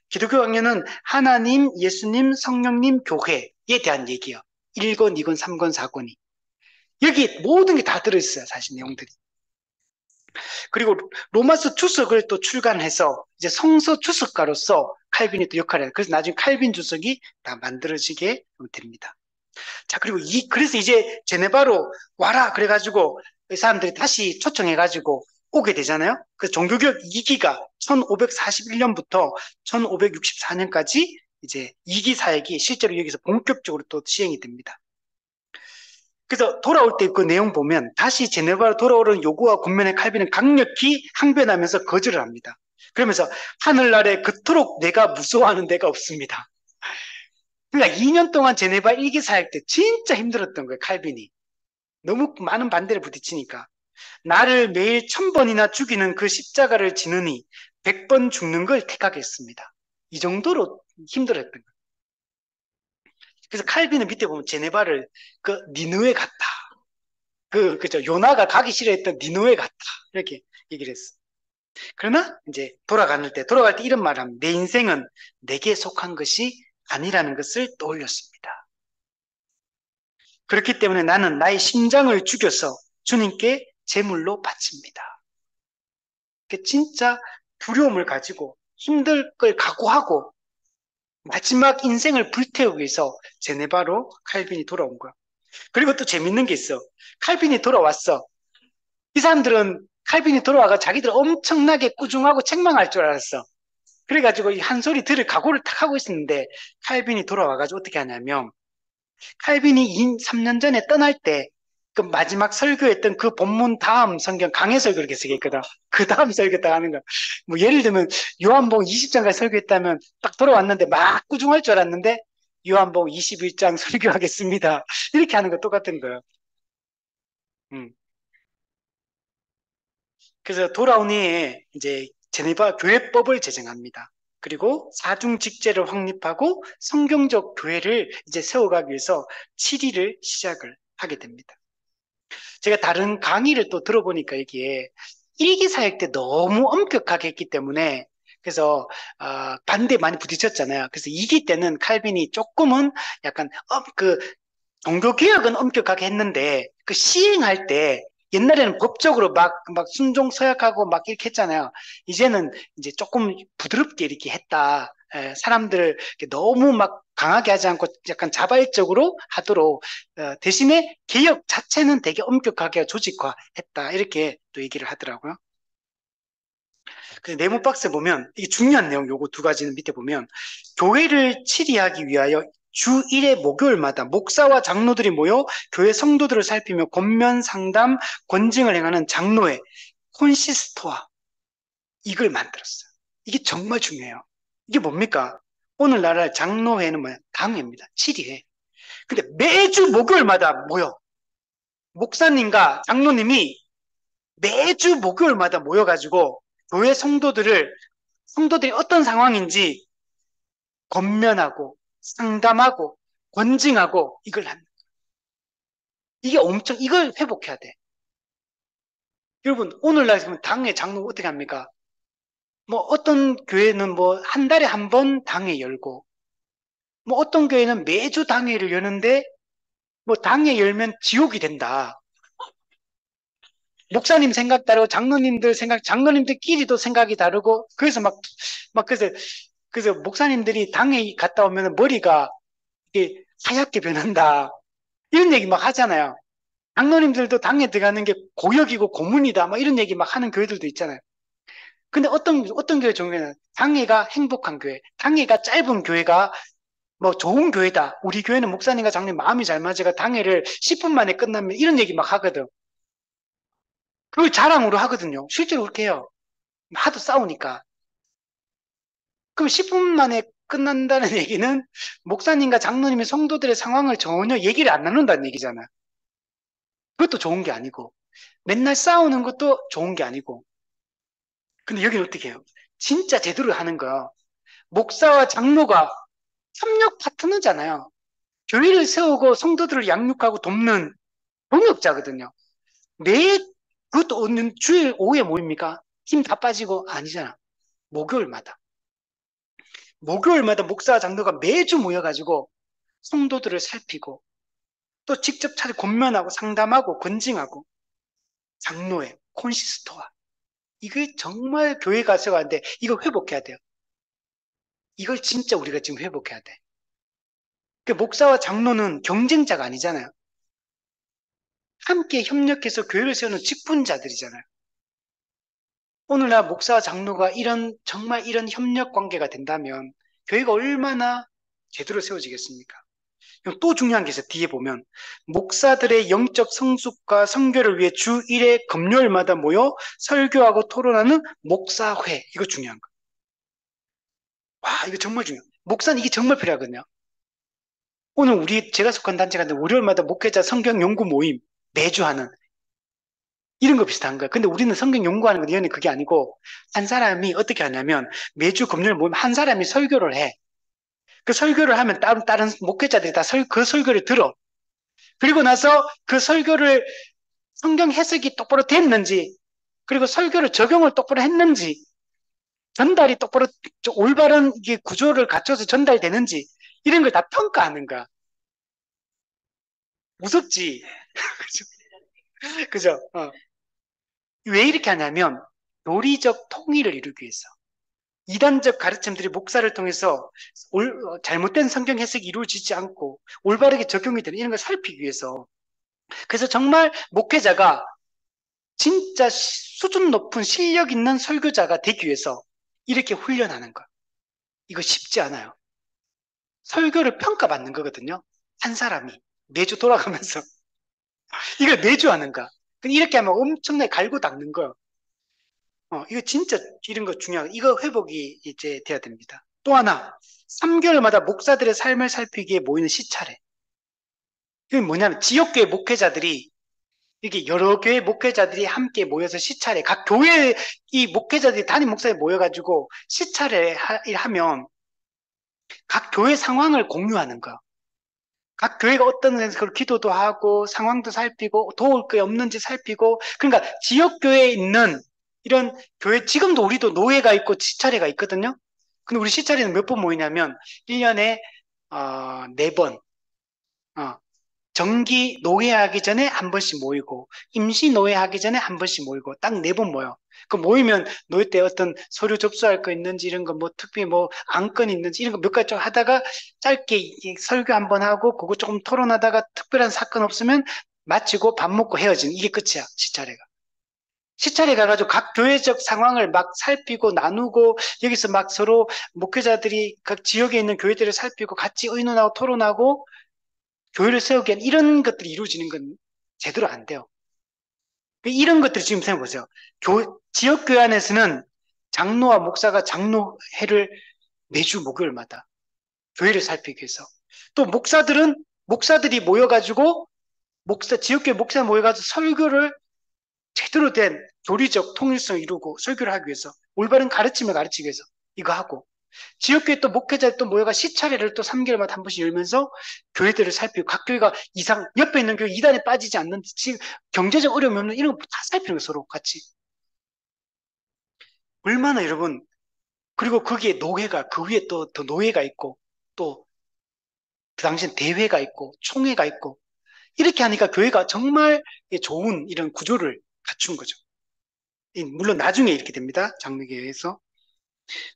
기독교 강령은 하나님, 예수님, 성령님, 교회에 대한 얘기예요. 1권, 2권, 3권, 4권이. 여기 모든 게 다 들어있어요, 사실 내용들이. 그리고 로마서 주석을 또 출간해서 이제 성서 주석가로서 칼빈이 또 역할을 해요. 그래서 나중에 칼빈 주석이 다 만들어지게 됩니다. 자, 그리고 그래서 이제 제네바로 와라 그래가지고 사람들이 다시 초청해가지고 오게 되잖아요. 그 종교개혁 2기가 1541년부터 1564년까지 이제 2기 사역이 실제로 여기서 본격적으로 또 시행이 됩니다. 그래서 돌아올 때 그 내용 보면 다시 제네바로 돌아오는 요구와 권면의 칼빈은 강력히 항변하면서 거절을 합니다. 그러면서 하늘나라에 그토록 내가 무서워하는 데가 없습니다. 그러니까 2년 동안 제네바 1기 사역 때 진짜 힘들었던 거예요, 칼빈이. 너무 많은 반대를 부딪히니까. 나를 매일 1000번이나 죽이는 그 십자가를 지느니 100번 죽는 걸 택하겠습니다. 이 정도로 힘들었던 거예요. 그래서 칼빈은 밑에 보면 제네바를 그 니느웨 같다. 그죠. 요나가 가기 싫어했던 니느웨 같다. 이렇게 얘기를 했어. 그러나 이제 돌아갈 때 이런 말을 합니다. 내 인생은 내게 속한 것이 아니라는 것을 떠올렸습니다. 그렇기 때문에 나는 나의 심장을 죽여서 주님께 제물로 바칩니다. 진짜 두려움을 가지고 힘들 걸 각오하고 마지막 인생을 불태우기 위해서 제네바로 칼빈이 돌아온 거야. 그리고 또 재밌는 게 있어. 칼빈이 돌아왔어. 이 사람들은 칼빈이 돌아와가 자기들 엄청나게 꾸중하고 책망할 줄 알았어. 그래가지고 이 한 소리 들을 각오를 딱 하고 있었는데 칼빈이 돌아와가지고 어떻게 하냐면 칼빈이 3년 전에 떠날 때 그 마지막 설교했던 그 본문 다음 성경 강해 설교 이렇게 쓰겠거든. 그 다음 설교 딱 하는 거야. 뭐 예를 들면 요한복음 20장까지 설교했다면 딱 돌아왔는데 막 꾸중할 줄 알았는데 요한복음 21장 설교하겠습니다. 이렇게 하는 거 똑같은 거예요. 음. 그래서 돌아온 후에 이제 제네바 교회법을 제정합니다. 그리고 사중직제를 확립하고 성경적 교회를 이제 세워가기 위해서 7일을 시작을 하게 됩니다. 제가 다른 강의를 또 들어보니까 이게 일기 사역 때 너무 엄격하게 했기 때문에 그래서 반대 많이 부딪혔잖아요. 그래서 2기 때는 칼빈이 조금은 약간 그 종교 개혁은 엄격하게 했는데 그 시행할 때 옛날에는 법적으로 막 순종 서약하고 막 이렇게 했잖아요. 이제는 이제 조금 부드럽게 이렇게 했다. 사람들 너무 막 강하게 하지 않고 약간 자발적으로 하도록 대신에 개혁 자체는 되게 엄격하게 조직화했다. 이렇게 또 얘기를 하더라고요. 그 네모 박스에 보면 이게 중요한 내용 요거 두 가지는 밑에 보면 교회를 치리하기 위하여 주 1회 목요일마다 목사와 장로들이 모여 교회 성도들을 살피며 권면 상담 권징을 행하는 장로회 콘시스토아 이걸 만들었어요. 이게 정말 중요해요. 이게 뭡니까? 오늘날 장로회는 뭐야? 당회입니다. 치리회. 근데 매주 목요일마다 모여 목사님과 장로님이 매주 목요일마다 모여가지고 교회 성도들이 어떤 상황인지 권면하고 상담하고 권징하고 이걸 합니다. 이게 이걸 회복해야 돼. 여러분, 오늘날 당회 장로 어떻게 합니까? 뭐 어떤 교회는 뭐 한 달에 한 번 당회 열고, 뭐 어떤 교회는 매주 당회를 여는데, 뭐 당회 열면 지옥이 된다. 목사님 생각 다르고 장로님들끼리도 생각이 다르고, 그래서 그래서 목사님들이 당회 갔다 오면 머리가 이게 하얗게 변한다. 이런 얘기 막 하잖아요. 장로님들도 당에 들어가는 게 고역이고 고문이다. 막 이런 얘기 막 하는 교회들도 있잖아요. 근데 어떤 교회 종교는 당회가 행복한 교회, 당회가 짧은 교회가 뭐 좋은 교회다. 우리 교회는 목사님과 장로님 마음이 잘 맞아가 당회를 10분 만에 끝나면 이런 얘기 막 하거든. 그걸 자랑으로 하거든요. 실제로 그렇게 해요. 하도 싸우니까. 그럼 10분 만에 끝난다는 얘기는 목사님과 장로님의 성도들의 상황을 전혀 얘기를 안 나눈다는 얘기잖아요. 그것도 좋은 게 아니고, 맨날 싸우는 것도 좋은 게 아니고. 근데 여기는 어떻게 해요? 진짜 제대로 하는 거야. 목사와 장로가 협력 파트너잖아요. 교회를 세우고 성도들을 양육하고 돕는 동역자거든요. 매, 그것도 주일 오후에 모입니까? 힘 다 빠지고 아니잖아. 목요일마다. 목요일마다 목사와 장로가 매주 모여가지고 성도들을 살피고 또 직접 찾아 권면하고 상담하고 권징하고 장로회, 콘시스토와 이게 정말 교회 가서 하는데 이거 회복해야 돼요. 이걸 진짜 우리가 지금 회복해야 돼. 그 목사와 장로는 경쟁자가 아니잖아요. 함께 협력해서 교회를 세우는 직분자들이잖아요. 오늘날 목사와 장로가 정말 이런 협력 관계가 된다면 교회가 얼마나 제대로 세워지겠습니까? 또 중요한 게 있어요. 뒤에 보면 목사들의 영적 성숙과 선교를 위해 주 1회 금요일마다 모여 설교하고 토론하는 목사회. 이거 중요한 거. 와, 이거 정말 중요해요. 목사는 이게 정말 필요하거든요. 오늘 제가 속한 단체가 있는데 월요일마다 목회자 성경 연구 모임 매주 하는 이런 거 비슷한 거야. 근데 우리는 성경 연구하는 건 연이 그게 아니고 한 사람이 어떻게 하냐면 매주 금요일 모임 한 사람이 설교를 해. 그 설교를 하면 다른 목회자들이 다 그 설교를 들어. 그리고 나서 그 설교를 성경 해석이 똑바로 됐는지, 그리고 설교를 적용을 똑바로 했는지, 전달이 똑바로 올바른 이게 구조를 갖춰서 전달되는지 이런 걸 다 평가하는 거야. 무섭지? 그죠? 왜 이렇게 하냐면 논리적 통일을 이루기 위해서. 이단적 가르침들이 목사를 통해서 잘못된 성경 해석이 이루어지지 않고 올바르게 적용이 되는 이런 걸 살피기 위해서. 그래서 정말 목회자가 진짜 수준 높은 실력 있는 설교자가 되기 위해서 이렇게 훈련하는 거. 이거 쉽지 않아요. 설교를 평가받는 거거든요. 한 사람이 매주 돌아가면서 이걸 매주 하는가. 이렇게 하면 엄청나게 갈고 닦는 거예요. 이거 진짜 이런 거 중요하고 이거 회복이 이제 돼야 됩니다. 또 하나 3개월마다 목사들의 삶을 살피기에 모이는 시차례. 이게 뭐냐면 지역교회 목회자들이 이게 여러 교회 목회자들이 함께 모여서 시차례 각 교회 이 목회자들이 담임 목사에 모여가지고 시차례 하면 각 교회 상황을 공유하는 거. 각 교회가 어떤 데서 그걸 기도도 하고 상황도 살피고 도울 게 없는지 살피고 그러니까 지역 교회에 있는 이런 교회 지금도 우리도 노회가 있고 시차례가 있거든요. 근데 우리 시차례는 몇 번 모이냐면 1년에 4번 정기 노회하기 전에 한 번씩 모이고 임시 노회하기 전에 한 번씩 모이고 딱 4번 모여. 그 모이면 노회 때 어떤 서류 접수할 거 있는지 이런 거 뭐 특별히 뭐 안건 있는지 이런 거 몇 가지 좀 하다가 짧게 설교 한 번 하고 그거 조금 토론하다가 특별한 사건 없으면 마치고 밥 먹고 헤어지는 이게 끝이야 시차례가. 시차례 가가지고 각 교회적 상황을 막 살피고 나누고 여기서 막 서로 목회자들이 각 지역에 있는 교회들을 살피고 같이 의논하고 토론하고 교회를 세우기 위한 이런 것들이 이루어지는 건 제대로 안 돼요. 이런 것들 지금 생각해보세요. 지역교회 안에서는 장로와 목사가 장로회를 매주 목요일마다 교회를 살피기 위해서. 또 목사들이 모여가지고, 지역교회 목사 모여가지고 설교를 제대로 된 교리적 통일성을 이루고 설교를 하기 위해서, 올바른 가르침을 가르치기 위해서 이거 하고, 지역교회 또 목회자 또 모여가 시차례를 또 3개월마다 한 번씩 열면서 교회들을 살피고 각 교회가 옆에 있는 교회 이단에 빠지지 않는 지금 경제적 어려움이 없는 이런 거 다 살피는 거예요 서로 같이. 얼마나 여러분 그리고 거기에 노회가 그 위에 또 더 노회가 있고 또 그 당시엔 대회가 있고 총회가 있고 이렇게 하니까 교회가 정말 좋은 이런 구조를 갖춘 거죠. 물론 나중에 이렇게 됩니다. 장로교회에서.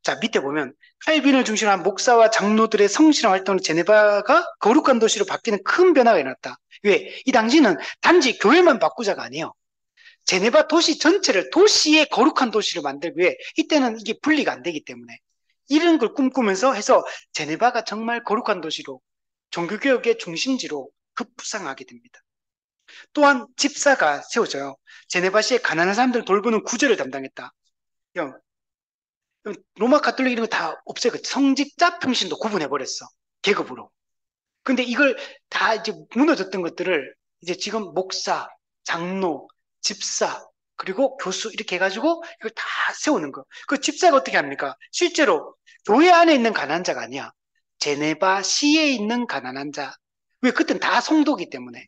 자, 밑에 보면 칼빈을 중심으로 한 목사와 장로들의 성실한 활동으로 제네바가 거룩한 도시로 바뀌는 큰 변화가 일어났다. 왜? 이 당시는 단지 교회만 바꾸자가 아니에요. 제네바 도시 전체를 도시의 거룩한 도시로 만들기 위해 이때는 이게 분리가 안 되기 때문에 이런 걸 꿈꾸면서 해서 제네바가 정말 거룩한 도시로 종교개혁의 중심지로 급부상하게 됩니다. 또한 집사가 세워져요. 제네바시의 가난한 사람들을 돌보는 구제를 담당했다. 로마 가톨릭 이런 거 다 없애고 성직자 평신도 구분해버렸어. 계급으로. 근데 이걸 다 이제 무너졌던 것들을 이제 지금 목사, 장로, 집사, 그리고 교수 이렇게 해가지고 이걸 다 세우는 거. 그 집사가 어떻게 합니까? 실제로 교회 안에 있는 가난한 자가 아니야. 제네바 시에 있는 가난한 자. 왜? 그땐 다 성도기 때문에.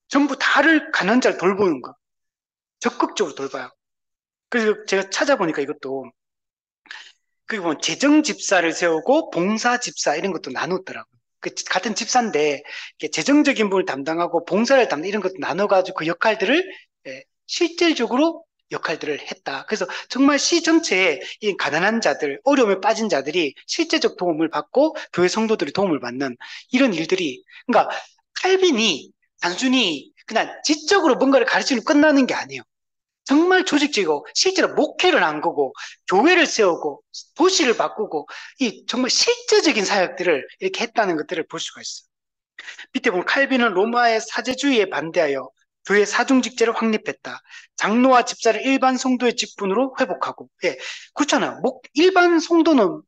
전부 다를 가난한 자를 돌보는 거. 적극적으로 돌봐요. 그래서 제가 찾아보니까 이것도 그리고 뭐 재정 집사를 세우고 봉사 집사 이런 것도 나눴더라고요. 같은 집사인데 이렇게 재정적인 부분을 담당하고 봉사를 담당 이런 것도 나눠가지고 그 역할들을 실질적으로 역할들을 했다. 그래서 정말 시 전체에 이 가난한 자들, 어려움에 빠진 자들이 실제적 도움을 받고 교회 성도들이 도움을 받는 이런 일들이, 그러니까 칼빈이 단순히 그냥 지적으로 뭔가를 가르치면 끝나는 게 아니에요. 정말 조직적이고 실제로 목회를 한 거고 교회를 세우고 도시를 바꾸고 이 정말 실제적인 사역들을 이렇게 했다는 것들을 볼 수가 있어요. 밑에 보면 칼빈은 로마의 사제주의에 반대하여 교회 사중직제를 확립했다. 장로와 집사를 일반 성도의 직분으로 회복하고, 예, 그렇잖아요. 일반 성도는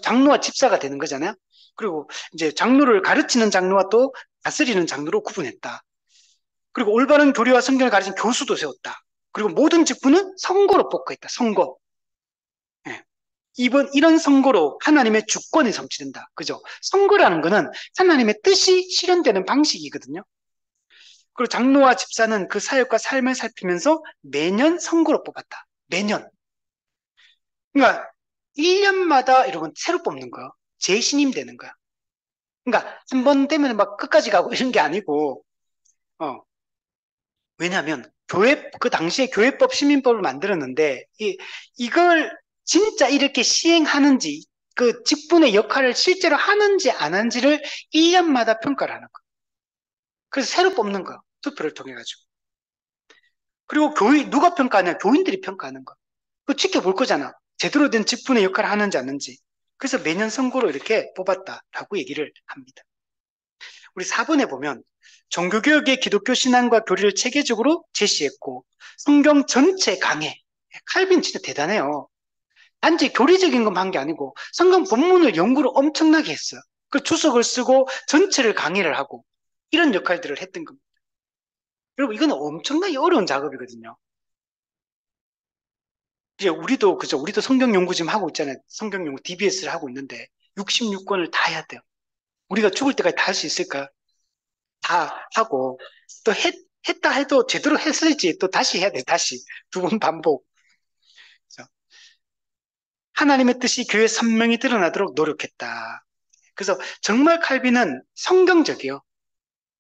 장로와 집사가 되는 거잖아요. 그리고 이제 장로를 가르치는 장로와 또 다스리는 장로로 구분했다. 그리고 올바른 교리와 성경을 가르치는 교수도 세웠다. 그리고 모든 직분은 선거로 뽑고 있다. 선거. 예. 이런 선거로 하나님의 주권이 성취된다. 그죠? 선거라는 거는 하나님의 뜻이 실현되는 방식이거든요. 그리고 장로와 집사는 그 사역과 삶을 살피면서 매년 선거로 뽑았다. 매년. 그러니까 1년마다 이러면 새로 뽑는 거야. 재신임 되는 거야. 그러니까 한 번 되면 막 끝까지 가고 이런 게 아니고, 어, 왜냐하면 그 당시에 교회법 시민법을 만들었는데 이걸 진짜 이렇게 시행하는지 그 직분의 역할을 실제로 하는지 안 하는지를 1년마다 평가를 하는 거예요. 그래서 새로 뽑는 거예요. 투표를 통해 가지고. 그리고 누가 평가하냐? 교인들이 평가하는 거예요. 그 지켜볼 거잖아. 제대로 된 직분의 역할을 하는지 안 하는지. 그래서 매년 선거로 이렇게 뽑았다라고 얘기를 합니다. 우리 4번에 보면 종교개혁의 기독교 신앙과 교리를 체계적으로 제시했고 성경 전체 강해. 칼빈 진짜 대단해요. 단지 교리적인 것만 한 게 아니고 성경 본문을 연구를 엄청나게 했어요. 그 주석을 쓰고 전체를 강의를 하고 이런 역할들을 했던 겁니다. 여러분 이건 엄청나게 어려운 작업이거든요. 이제 우리도 그죠? 우리도 성경 연구 지금 하고 있잖아요. 성경 연구 DBS를 하고 있는데 66권을 다 해야 돼요. 우리가 죽을 때까지 다 할 수 있을까? 다 하고 또 했다 해도 제대로 했을지 또 다시 해야 돼. 다시 두 번 반복. 그래서 하나님의 뜻이 교회 선명히 드러나도록 노력했다. 그래서 정말 칼빈은 성경적이요.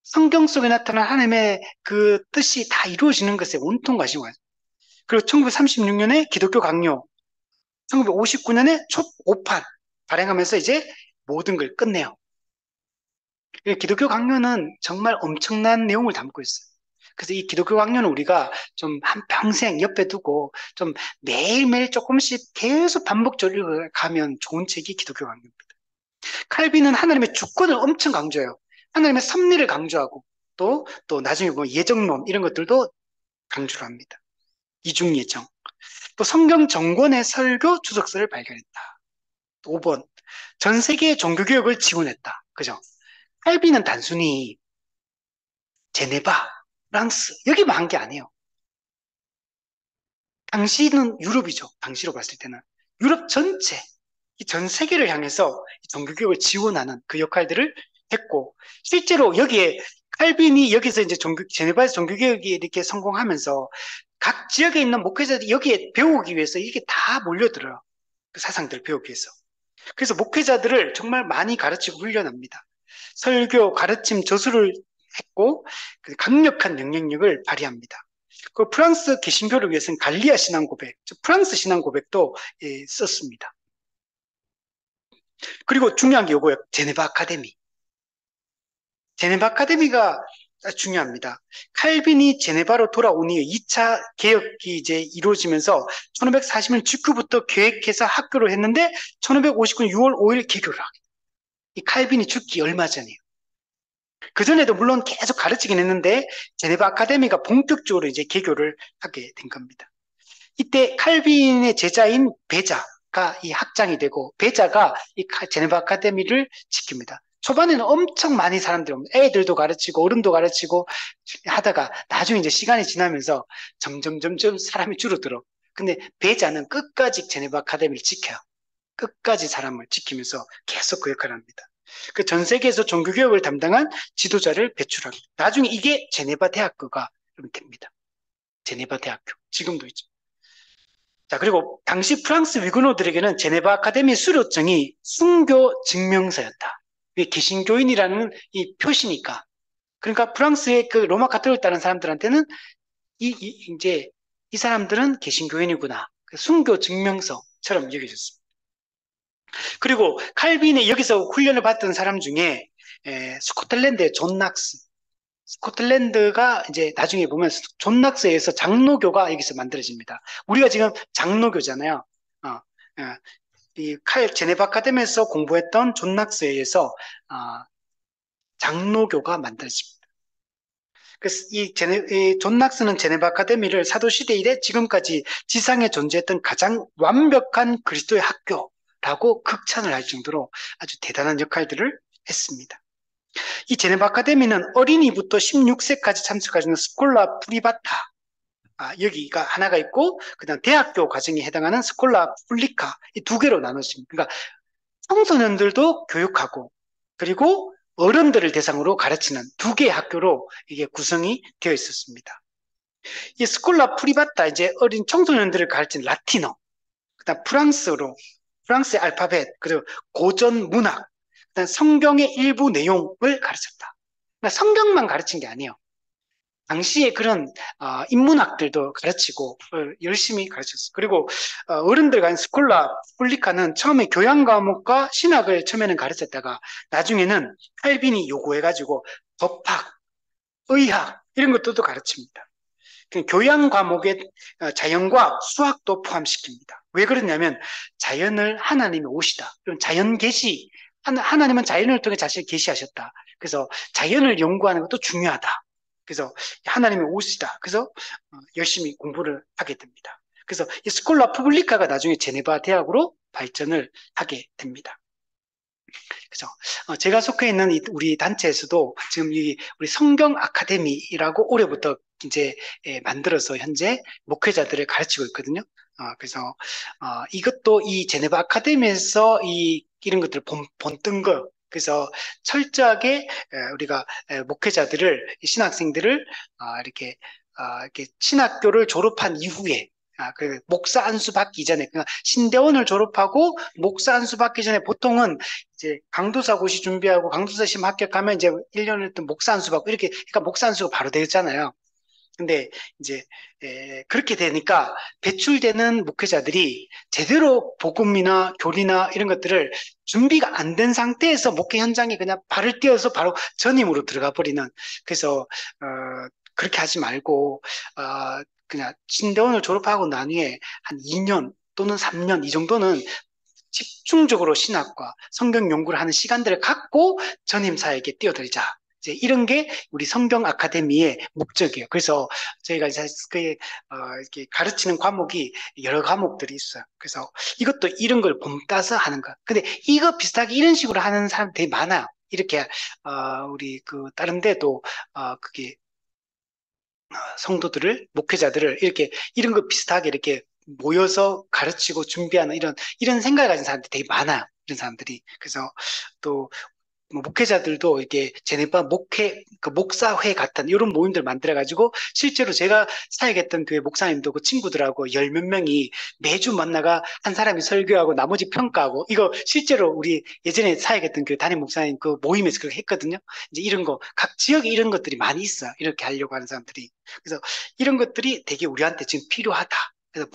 성경 속에 나타난 하나님의 그 뜻이 다 이루어지는 것에 온통 관심을 가졌어요. 그리고 1936년에 기독교 강요, 1959년에 첫 5판 발행하면서 이제 모든 걸 끝내요. 기독교 강요는 정말 엄청난 내용을 담고 있어요. 그래서 이 기독교 강요는 우리가 좀 한평생 옆에 두고 좀 매일매일 조금씩 계속 반복적으로 가면 좋은 책이 기독교 강요입니다. 칼빈은 하나님의 주권을 엄청 강조해요. 하나님의 섭리를 강조하고 또 나중에 보면 예정론 이런 것들도 강조를 합니다. 이중예정. 또 성경 정권의 설교 주석서를 발견했다. 5번. 전 세계의 종교개혁을 지원했다. 그죠? 칼빈은 단순히 제네바, 프랑스 여기만 한 게 아니에요. 당시는 유럽이죠. 당시로 봤을 때는. 유럽 전체, 이 전 세계를 향해서 종교개혁을 지원하는 그 역할들을 했고, 실제로 여기에 칼빈이 여기서 이제 제네바에서 종교개혁이 이렇게 성공하면서 각 지역에 있는 목회자들이 여기에 배우기 위해서 이게 다 몰려들어요. 그 사상들을 배우기 위해서. 그래서 목회자들을 정말 많이 가르치고 훈련합니다. 설교, 가르침, 저수를 했고 강력한 영향력을 발휘합니다. 그 프랑스 개신교를 위해서는 갈리아 신앙 고백, 즉 프랑스 신앙 고백도 썼습니다. 그리고 중요한 게 요거예요. 제네바 아카데미. 제네바 아카데미가 중요합니다. 칼빈이 제네바로 돌아온 이후 2차 개혁이 이제 이루어지면서 1540년 직후부터 계획해서 학교를 했는데 1559년 6월 5일 개교를 하게. 이 칼빈이 죽기 얼마 전이에요. 그전에도 물론 계속 가르치긴 했는데 제네바 아카데미가 본격적으로 이제 개교를 하게 된 겁니다. 이때 칼빈의 제자인 베자가 이 학장이 되고 베자가 이 제네바 아카데미를 지킵니다. 초반에는 엄청 많이 사람들이 옵니다. 애들도 가르치고 어른도 가르치고 하다가 나중에 이제 시간이 지나면서 점점 사람이 줄어들어. 근데 베자는 끝까지 제네바 아카데미를 지켜요. 끝까지 사람을 지키면서 계속 그 역할을 합니다. 그 전 세계에서 종교개혁을 담당한 지도자를 배출합니다. 나중에 이게 제네바 대학교가 됩니다. 제네바 대학교. 지금도 있죠. 자, 그리고 당시 프랑스 위근호들에게는 제네바 아카데미 수료증이 순교 증명서였다. 이게 개신교인이라는 이 표시니까. 그러니까 프랑스의 그 로마 카톨릭 따른 사람들한테는 이제 이 사람들은 개신교인이구나. 그 순교 증명서처럼 여겨졌습니다. 그리고 칼빈이 여기서 훈련을 받던 사람 중에 스코틀랜드의 존 낙스, 스코틀랜드가 이제 나중에 보면 존 낙스에서 장로교가 여기서 만들어집니다. 우리가 지금 장로교잖아요. 어, 어, 이 제네바 아카데미에서 공부했던 존 낙스에 의해서 장로교가 만들어집니다. 그래서 존 낙스는 제네바 아카데미를 사도시대 이래 지금까지 지상에 존재했던 가장 완벽한 그리스도의 학교라고 극찬을 할 정도로 아주 대단한 역할들을 했습니다. 이 제네바 아카데미는 어린이부터 16세까지 참석할 수 있는 스콜라 프리바타, 여기가 하나가 있고, 그다음 대학교 과정에 해당하는 스콜라 풀리카, 이 두 개로 나눠집니다. 그러니까 청소년들도 교육하고, 그리고 어른들을 대상으로 가르치는 두 개의 학교로 이게 구성이 되어 있었습니다. 이 스콜라 프리바타, 이제 어린 청소년들을 가르치는 라틴어, 그다음 프랑스어로, 프랑스의 알파벳, 그리고 고전 문학, 그다음 성경의 일부 내용을 가르쳤다. 그러니까 성경만 가르친 게 아니에요. 당시에 그런 인문학들도 가르치고 열심히 가르쳤어요. 그리고 어른들 간 스콜라 폴리카는 처음에 교양 과목과 신학을 처음에는 가르쳤다가 나중에는 칼빈이 요구해가지고 법학, 의학 이런 것들도 가르칩니다. 교양 과목에 자연과학, 수학도 포함시킵니다. 왜 그러냐면 자연을 하나님의 옷이다. 그럼 자연 계시, 하나님은 자연을 통해 자신을 계시하셨다. 그래서 자연을 연구하는 것도 중요하다. 그래서 하나님의 옷이다. 그래서 열심히 공부를 하게 됩니다. 그래서 이 스콜라 푸블리카가 나중에 제네바 대학으로 발전을 하게 됩니다. 그죠? 제가 속해 있는 우리 단체에서도 지금 우리 성경 아카데미라고 올해부터 이제 만들어서 현재 목회자들을 가르치고 있거든요. 그래서 이것도 이 제네바 아카데미에서 이런 것들을 본뜬 거. 그래서 철저하게 우리가 목회자들을 신학생들을 이렇게 신학교를 졸업한 이후에 그 목사 안수 받기 전에, 그러니까 신대원을 졸업하고 목사 안수 받기 전에 보통은 이제 강도사 고시 준비하고 강도사 시험 합격하면 이제 1년을 또 목사 안수 받고 이렇게, 그러니까 목사 안수가 바로 되었잖아요. 근데 이제 그렇게 되니까 배출되는 목회자들이 제대로 복음이나 교리나 이런 것들을 준비가 안 된 상태에서 목회 현장에 그냥 발을 띄어서 바로 전임으로 들어가 버리는. 그래서 그렇게 하지 말고 그냥 신대원을 졸업하고 난 후에 한 2년 또는 3년 이 정도는 집중적으로 신학과 성경 연구를 하는 시간들을 갖고 전임사에게 뛰어들자. 이제 이런 게 우리 성경 아카데미의 목적이에요. 그래서 저희가 이제 이렇게 가르치는 과목이 여러 과목들이 있어요. 그래서 이것도 이런 걸 본따서 하는 거. 근데 이거 비슷하게 이런 식으로 하는 사람 되게 많아요. 이렇게 우리 그 다른 데도 그게 성도들을 목회자들을 이렇게 이런 거 비슷하게 이렇게 모여서 가르치고 준비하는 이런 생각을 가진 사람들이 되게 많아요. 이런 사람들이. 그래서 또 목회자들도 이렇게 제네바 그 목사회 같은 이런 모임들 만들어가지고 실제로 제가 사역했던 교회 목사님도 그 친구들하고 열 몇 명이 매주 만나가 한 사람이 설교하고 나머지 평가하고 이거 실제로 우리 예전에 사역했던 교회 담임 목사님 그 모임에서 그렇게 했거든요. 이제 이런 거, 각 지역에 이런 것들이 많이 있어. 이렇게 하려고 하는 사람들이. 그래서 이런 것들이 되게 우리한테 지금 필요하다. 그래서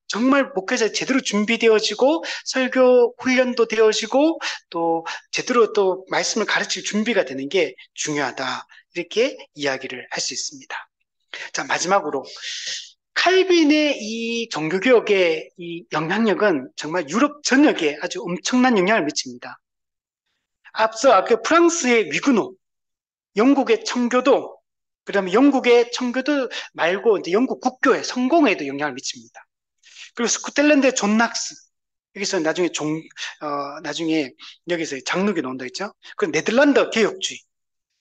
정말 목회자 제대로 준비되어지고 설교 훈련도 되어지고 또 제대로 또 말씀을 가르칠 준비가 되는 게 중요하다. 이렇게 이야기를 할 수 있습니다. 자, 마지막으로 칼빈의 이 종교개혁의 이 영향력은 정말 유럽 전역에 아주 엄청난 영향을 미칩니다. 앞서 아까 프랑스의 위그노, 영국의 청교도, 그다음에 영국의 청교도 말고 이제 영국 국교의 성공에도 영향을 미칩니다. 그리고 스코틀랜드의 존 낙스. 여기서 나중에 여기서 장로교 나온다 했죠. 그 네덜란드 개혁주의.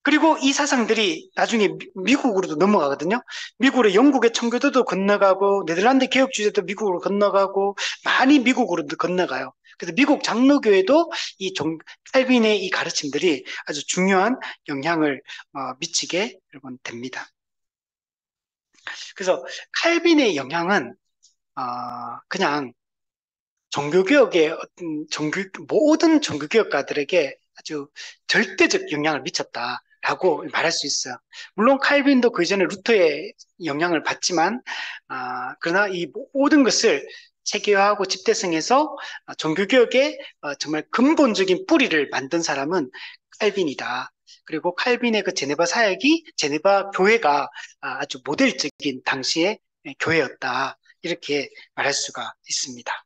그리고 이 사상들이 나중에 미국으로도 넘어가거든요. 미국으로 영국의 청교도도 건너가고 네덜란드 개혁주의도 미국으로 건너가고 많이 미국으로도 건너가요. 그래서 미국 장로교에도 칼빈의 이 가르침들이 아주 중요한 영향을 미치게 여러분 됩니다. 그래서 칼빈의 영향은 그냥 종교개혁의 모든 종교개혁가들에게 아주 절대적 영향을 미쳤다라고 말할 수 있어요. 물론 칼빈도 그 이전에 루터의 영향을 받지만, 그러나 이 모든 것을 체계화하고 집대성해서 종교개혁의 정말 근본적인 뿌리를 만든 사람은 칼빈이다. 그리고 칼빈의 그 제네바 사역이 제네바 교회가 아주 모델적인 당시의 교회였다. 이렇게 말할 수가 있습니다.